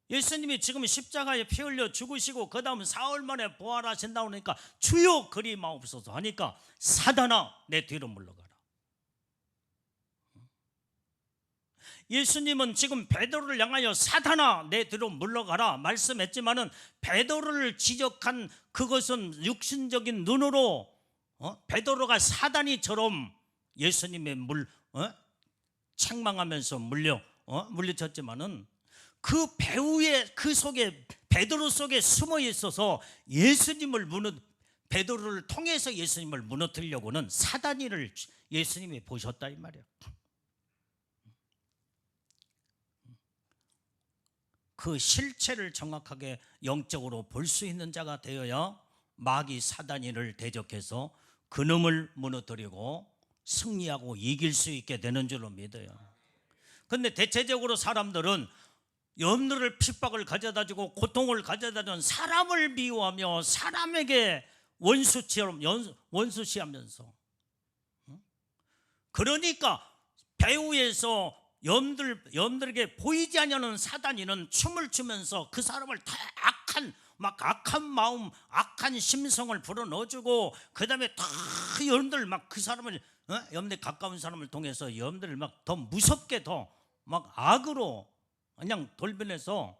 S1: 예수님이 지금 십자가에 피 흘려 죽으시고 그 다음 사흘 만에 부활하신다고 하니까 주여 그리마옵소서 하니까 사단아 내 뒤로 물러가라. 예수님은 지금 베드로를 향하여 사단아 내 뒤로 물러가라 말씀했지만은 베드로를 지적한 그것은 육신적인 눈으로 베드로가 사단이처럼 예수님의 책망하면서 물리쳤지만은 그 배후에 그 속에 베드로 속에 숨어 있어서 베드로를 통해서 예수님을 무너뜨리려고는 사단이를 예수님이 보셨다 이 말이에요. 그 실체를 정확하게 영적으로 볼 수 있는 자가 되어야 마귀 사단이를 대적해서 그놈을 무너뜨리고 승리하고 이길 수 있게 되는 줄로 믿어요. 그런데 대체적으로 사람들은 여러분들을 핍박을 가져다주고 고통을 가져다주는 사람을 미워하며 사람에게 원수시하면서 그러니까 배후에서 여러분들에게 보이지 않는 사단이는 춤을 추면서 그 사람을 다 악한 마음, 악한 심성을 불어넣어주고 그 다음에 다 여러분들 그 사람을 여러분들 가까운 사람을 통해서 여러분들을 더 무섭게 더 악으로 그냥 돌변해서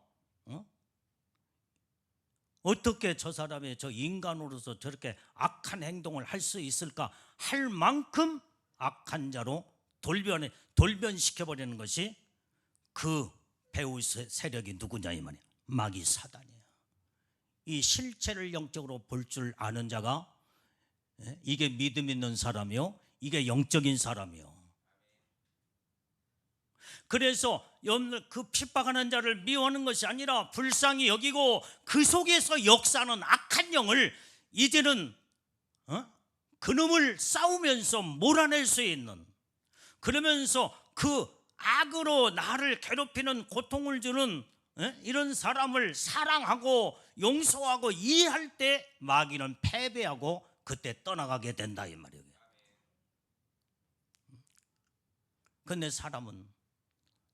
S1: 어떻게 저 사람이 저 인간으로서 저렇게 악한 행동을 할 수 있을까 할 만큼 악한 자로 돌변시켜버리는 것이 그 배후 세력이 누구냐 이 말이야. 마귀 사단이야. 이 실체를 영적으로 볼 줄 아는 자가 이게 믿음 있는 사람이요, 이게 영적인 사람이요. 그래서 그 핍박하는 자를 미워하는 것이 아니라 불쌍히 여기고 그 속에서 역사하는 악한 영을 이제는 그놈을 싸우면서 몰아낼 수 있는, 그러면서 그 악으로 나를 괴롭히는 고통을 주는 이런 사람을 사랑하고 용서하고 이해할 때 마귀는 패배하고 그때 떠나가게 된다 이 말이에요. 근데 사람은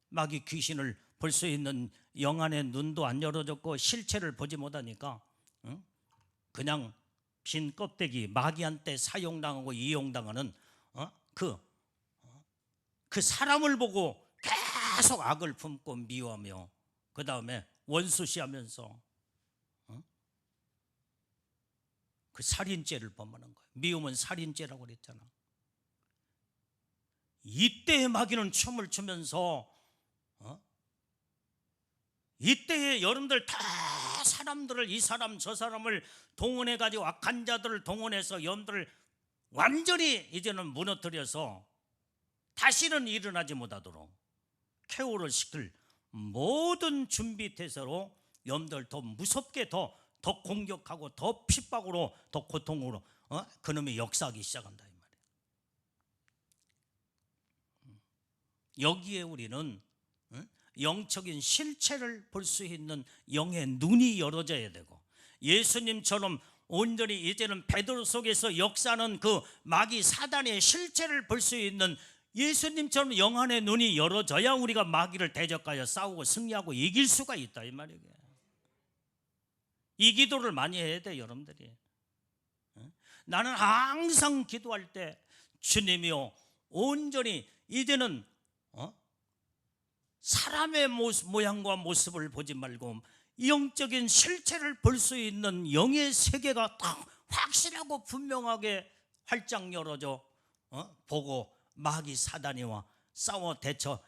S1: 마귀 귀신을 볼 수 있는 영안의 눈도 안 열어졌고 실체를 보지 못하니까 그냥 빈 껍데기, 마귀한테 사용당하고 이용당하는 그 사람을 보고 계속 악을 품고 미워하며 그 다음에 원수시하면서 그 살인죄를 범하는 거예요. 미움은 살인죄라고 그랬잖아. 이때에 마귀는 춤을 추면서 이때에 여러분들 다 사람들을 이 사람 저 사람을 동원해 가지고 악한 자들을 동원해서 여러분들을 완전히 이제는 무너뜨려서 다시는 일어나지 못하도록 쾌오를 시킬 모든 준비 태세로 여러분들 더 무섭게 더 공격하고 더 핍박으로 더 고통으로 그놈이 역사하기 시작한다 이 말이에요. 여기에 우리는 영적인 실체를 볼 수 있는 영의 눈이 열어져야 되고 예수님처럼 온전히 이제는 베드로 속에서 역사하는 그 마귀 사단의 실체를 볼 수 있는 예수님처럼 영안의 눈이 열어져야 우리가 마귀를 대적하여 싸우고 승리하고 이길 수가 있다 이 말이에요. 이 기도를 많이 해야 돼 여러분들이. 나는 항상 기도할 때 주님이여 온전히 이제는 사람의 모양과 모습을 보지 말고 영적인 실체를 볼 수 있는 영의 세계가 딱 확실하고 분명하게 활짝 열어져 보고 마귀 사단이와 싸워 대처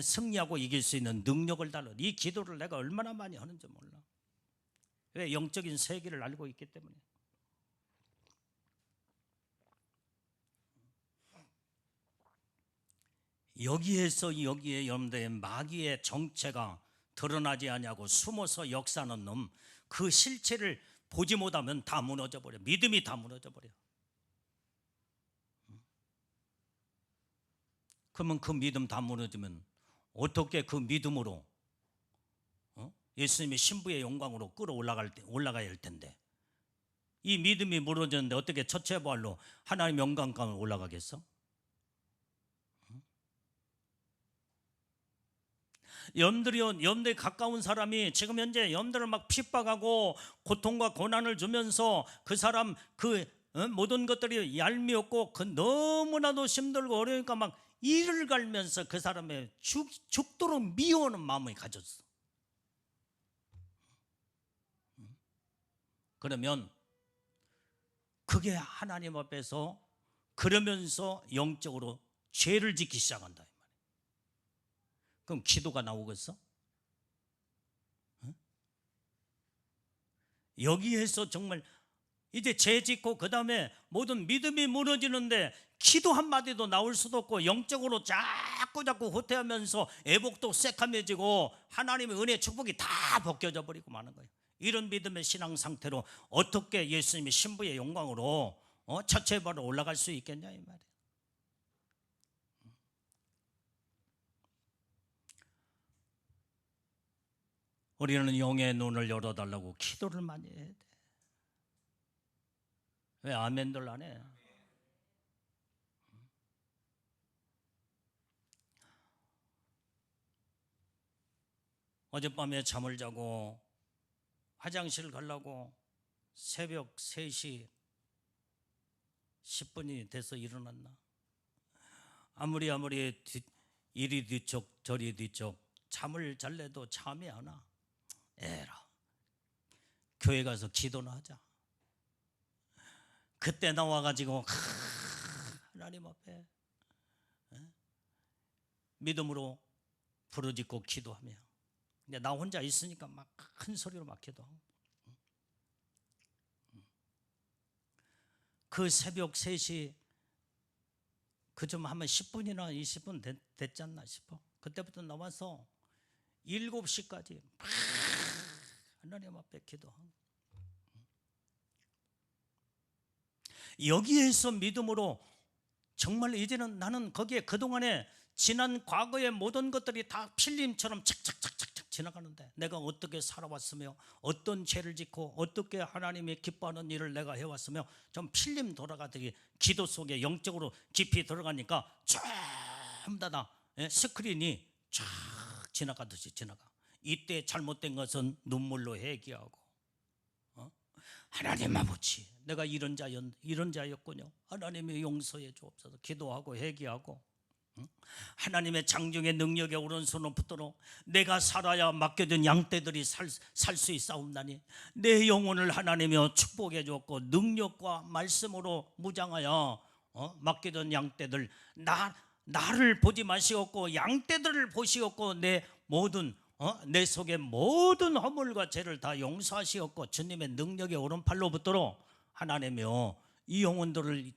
S1: 승리하고 이길 수 있는 능력을 달라. 이 기도를 내가 얼마나 많이 하는지 몰라. 왜? 영적인 세계를 알고 있기 때문에. 여기에 여러분들의 마귀의 정체가 드러나지 않냐고 숨어서 역사하는 놈, 그 실체를 보지 못하면 다 무너져 버려. 믿음이 다 무너져 버려. 그러면 그 믿음 다 무너지면 어떻게 그 믿음으로 예수님의 신부의 영광으로 올라가야 할 텐데, 이 믿음이 무너졌는데 어떻게 첫째 부활로 하나님의 영광 가운데 올라가겠어? 여러분들이 가까운 사람이 지금 현재 여러분들을 막 핍박하고 고통과 고난을 주면서 그 사람 모든 것들이 얄미웠고 너무나도 힘들고 어려우니까 막 이를 갈면서 그 사람의 죽도록 미워하는 마음을 가졌어. 그러면 그게 하나님 앞에서 그러면서 영적으로 죄를 짓기 시작한다. 그럼 기도가 나오겠어? 여기에서 정말 이제 죄 짓고 그 다음에 모든 믿음이 무너지는데 기도 한마디도 나올 수도 없고 영적으로 자꾸 후퇴하면서 애복도 새카매지고 하나님의 은혜 축복이 다 벗겨져 버리고 마는 거예요. 이런 믿음의 신앙 상태로 어떻게 예수님의 신부의 영광으로 첫째 바로 올라갈 수 있겠냐 이 말이에요. 우리는 영의 눈을 열어달라고 기도를 많이 해야 돼. 왜 아멘들 안 해? 어젯밤에 잠을 자고 화장실 가려고 새벽 3시 10분이 돼서 일어났나? 아무리 이리 뒤척 저리 뒤척 잠을 잘래도 잠이 안 와. 에라, 교회 가서 기도나 하자. 그때 나와가지고 하나님 앞에 믿음으로 부르짖고 기도하며, 근데 나 혼자 있으니까 막 큰 소리로 막 기도하고, 그 새벽 3시 그좀 하면 10분이나 20분 됐지 않나 싶어. 그때부터 나와서 7시까지 하나님 앞에 기도하고, 여기에서 믿음으로 정말 이제는 나는 거기에 그동안에 지난 과거의 모든 것들이 다 필름처럼 착착착착착 지나가는데 내가 어떻게 살아왔으며 어떤 죄를 짓고 어떻게 하나님이 기뻐하는 일을 내가 해왔으며 좀 필름 돌아가듯이 기도 속에 영적으로 깊이 들어가니까 전부 다 스크린이 쫙 지나가듯이 지나가. 이때 잘못된 것은 눈물로 회개하고, 하나님 아버지 내가 이런 자였군요, 하나님의 용서해 주옵소서 기도하고 회개하고, 하나님의 장중의 능력에 오른손을 붙들어 내가 살아야 맡겨진 양떼들이 살 수 있사옵나니 내 영혼을 하나님이여 축복해 주었고 능력과 말씀으로 무장하여 맡겨진 양떼들 나를 보지 마시옵고 양떼들을 보시옵고 내 모든 내 속의 모든 허물과 죄를 다 용서하시옵고 주님의 능력의 오른팔로 붙들어 하나님이여 이 영혼들을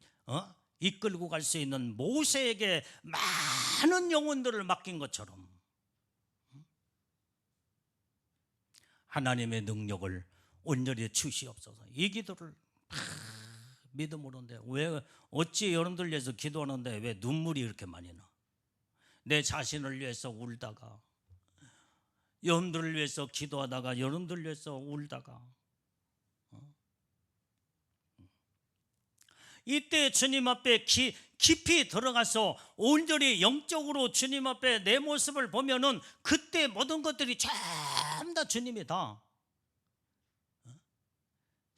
S1: 이끌고 갈 수 있는 모세에게 많은 영혼들을 맡긴 것처럼 하나님의 능력을 온전히 주시옵소서. 이 기도를 믿음으로인데 왜 어찌 여러분들 위해서 기도하는데 왜 눈물이 이렇게 많이 나? 내 자신을 위해서 울다가 여러분들을 위해서 기도하다가 여러분들 위해서 울다가 이때 주님 앞에 깊이 들어가서 온전히 영적으로 주님 앞에 내 모습을 보면은 그때 모든 것들이 전부 다 주님이다.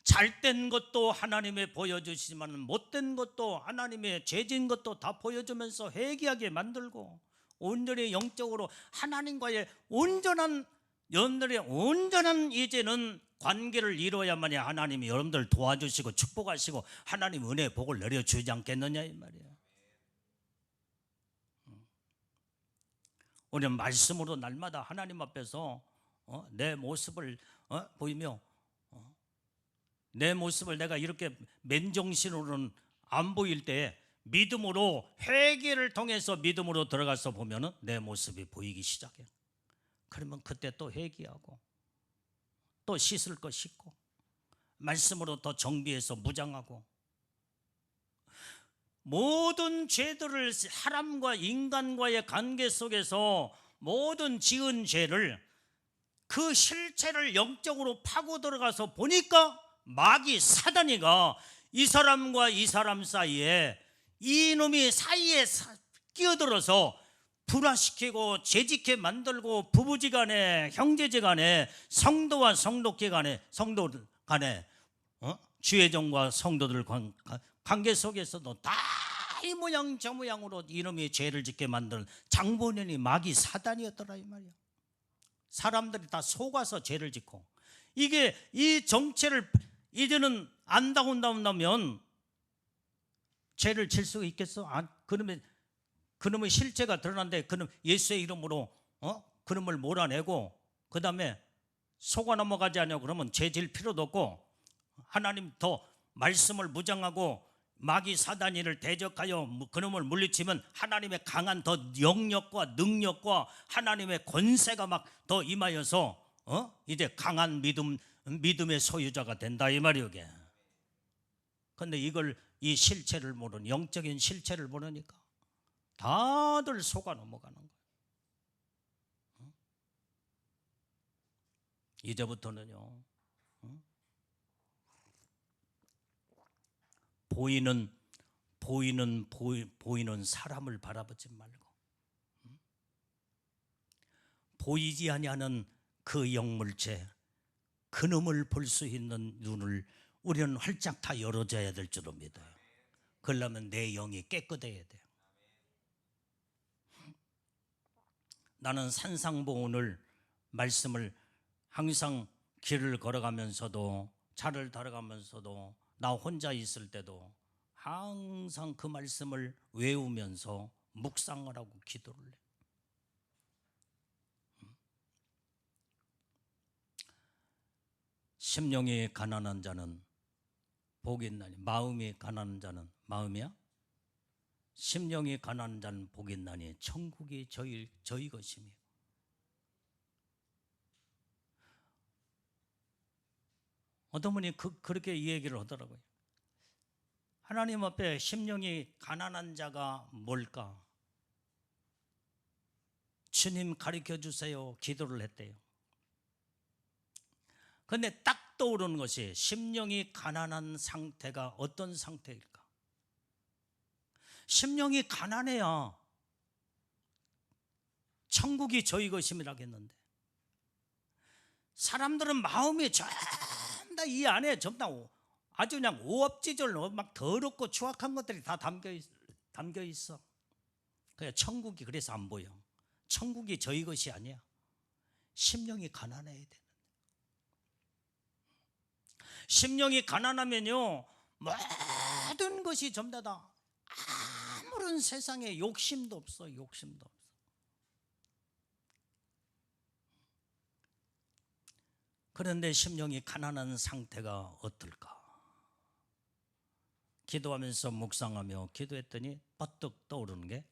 S1: 잘된 것도 하나님의 보여주시지만 못된 것도 하나님의 죄진 것도 다 보여주면서 회개하게 만들고 온전히 영적으로 하나님과의 온전한 여러분들의 온전한 이제는 관계를 이루어야만이 하나님이 여러분들 도와주시고 축복하시고 하나님 은혜의 복을 내려주지 않겠느냐 이 말이에요. 우리는 말씀으로 날마다 하나님 앞에서 내 모습을 보이며 내 모습을 내가 이렇게 맨정신으로는 안 보일 때 믿음으로 회개를 통해서 믿음으로 들어가서 보면은 내 모습이 보이기 시작해. 그러면 그때 또 회개하고 또 씻을 거 씻고 말씀으로 더 정비해서 무장하고 모든 죄들을 사람과 인간과의 관계 속에서 모든 지은 죄를 그 실체를 영적으로 파고 들어가서 보니까 마귀 사단이가 이 사람과 이 사람 사이에 이놈이 사이에 끼어들어서 불화시키고 죄짓게 만들고 부부지간에 형제지간에 성도와 성도끼간에 성도들 간에 주의종과 성도들 관계 속에서도 다 이 모양 저 모양으로 이놈이 죄를 짓게 만든 장본인이 마귀 사단이었더라 이 말이야. 사람들이 다 속아서 죄를 짓고 이게 이 정체를 이제는 안다고 한다면 죄를 질 수 있겠어? 그놈의 실체가 드러난데 그놈 예수의 이름으로 그놈을 몰아내고 그 다음에 속아 넘어가지 않냐고 그러면 죄 질 필요도 없고 하나님 더 말씀을 무장하고 마귀 사단이를 대적하여 그놈을 물리치면 하나님의 강한 더 영역과 능력과 하나님의 권세가 막 더 임하여서 이제 강한 믿음의 소유자가 된다 이 말이오. 근데 이걸 이 실체를 모르는 영적인 실체를 모르니까 다들 속아 넘어가는 거예요. 이제부터는요 보이는 사람을 바라보지 말고 보이지 아니하는 그 영물체 그놈을 볼 수 있는 눈을 우리는 활짝 다 열어줘야 될 줄로 믿어요. 그러려면 내 영이 깨끗해야 돼요. 나는 산상보훈을 말씀을 항상 길을 걸어가면서도 차를 타러가면서도 나 혼자 있을 때도 항상 그 말씀을 외우면서 묵상을 하고 기도를 해요. 심령이 가난한 자는 복이 있나니 마음이 가난한 자는 마음이야? 심령이 가난한 자는 복이 있나니 천국이 저희 것이며 어떤 분이 그렇게 이 얘기를 하더라고요. 하나님 앞에 심령이 가난한 자가 뭘까? 주님 가르쳐 주세요 기도를 했대요. 근데 딱 떠오르는 것이 심령이 가난한 상태가 어떤 상태일까? 심령이 가난해야 천국이 저희 것임이라고 했는데 사람들은 마음이 전부 다 이 안에 전부 다 아주 그냥 오합지졸 막 더럽고 추악한 것들이 다 담겨 있어. 그래 천국이 그래서 안 보여. 천국이 저희 것이 아니야. 심령이 가난해야 돼. 심령이 가난하면요 모든 것이 전부 다 아무런 세상에 욕심도 없어. 욕심도 없어. 그런데 심령이 가난한 상태가 어떨까? 기도하면서 묵상하며 기도했더니 버뜩 떠오르는 게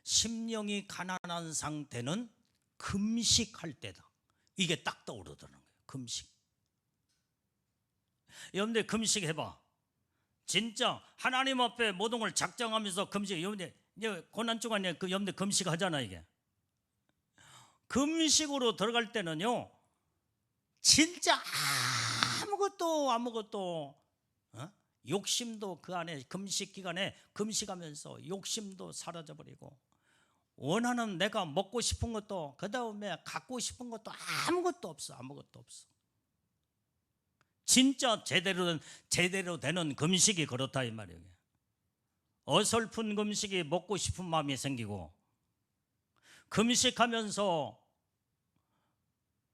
S1: 심령이 가난한 상태는 금식할 때다. 이게 딱 떠오르더라는 거예요. 금식. 여러분들 금식해봐. 진짜 하나님 앞에 모든 걸 작정하면서 금식. 여러분들 고난 주간에 여러분들 금식하잖아. 이게 금식으로 들어갈 때는요 진짜 아무것도 욕심도 그 안에 금식 기간에 금식하면서 욕심도 사라져버리고 원하는 내가 먹고 싶은 것도 그 다음에 갖고 싶은 것도 아무것도 없어. 아무것도 없어. 진짜 제대로 되는 금식이 그렇다 이 말이에요. 어설픈 금식이 먹고 싶은 마음이 생기고 금식하면서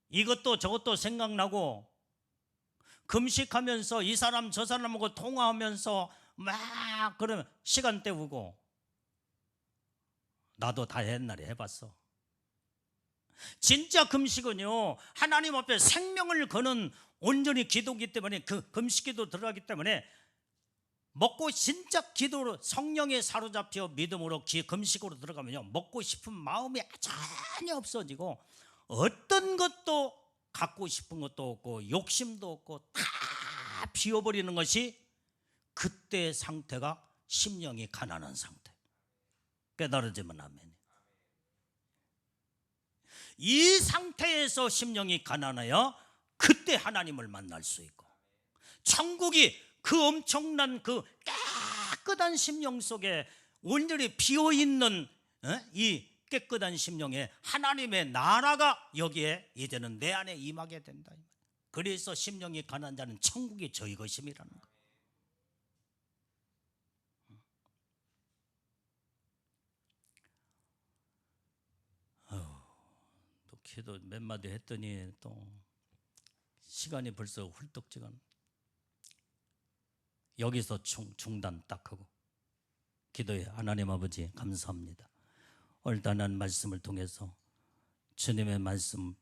S1: 이것도 저것도 생각나고 금식하면서 이 사람 저 사람하고 통화하면서 막 그러면 시간 때우고 나도 다 옛날에 해봤어. 진짜 금식은요 하나님 앞에 생명을 거는 온전히 기도기 때문에 그 금식기도 들어가기 때문에 먹고 진짜 기도로 성령에 사로잡혀 믿음으로 금식으로 들어가면요 먹고 싶은 마음이 전혀 없어지고 어떤 것도 갖고 싶은 것도 없고 욕심도 없고 다 비워버리는 것이 그때의 상태가 심령이 가난한 상태. 깨달아지면 아멘. 이 상태에서 심령이 가난하여 그때 하나님을 만날 수 있고 천국이 그 엄청난 그 깨끗한 심령 속에 온전히 비어있는 이 깨끗한 심령에 하나님의 나라가 여기에 이제는 내 안에 임하게 된다. 그래서 심령이 가난한 자는 천국이 저희 것임이라는 거. 또 기도 몇 마디 했더니 또 시간이 벌써 훌떡 지간. 여기서 중단 딱 하고 기도해. 하나님 아버지 감사합니다. 얼단한 말씀을 통해서 주님의 말씀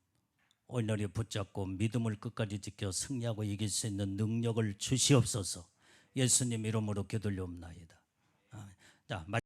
S1: 온전히 붙잡고 믿음을 끝까지 지켜 승리하고 이길 수 있는 능력을 주시옵소서. 예수님 이름으로 기도올리옵나이다. 자,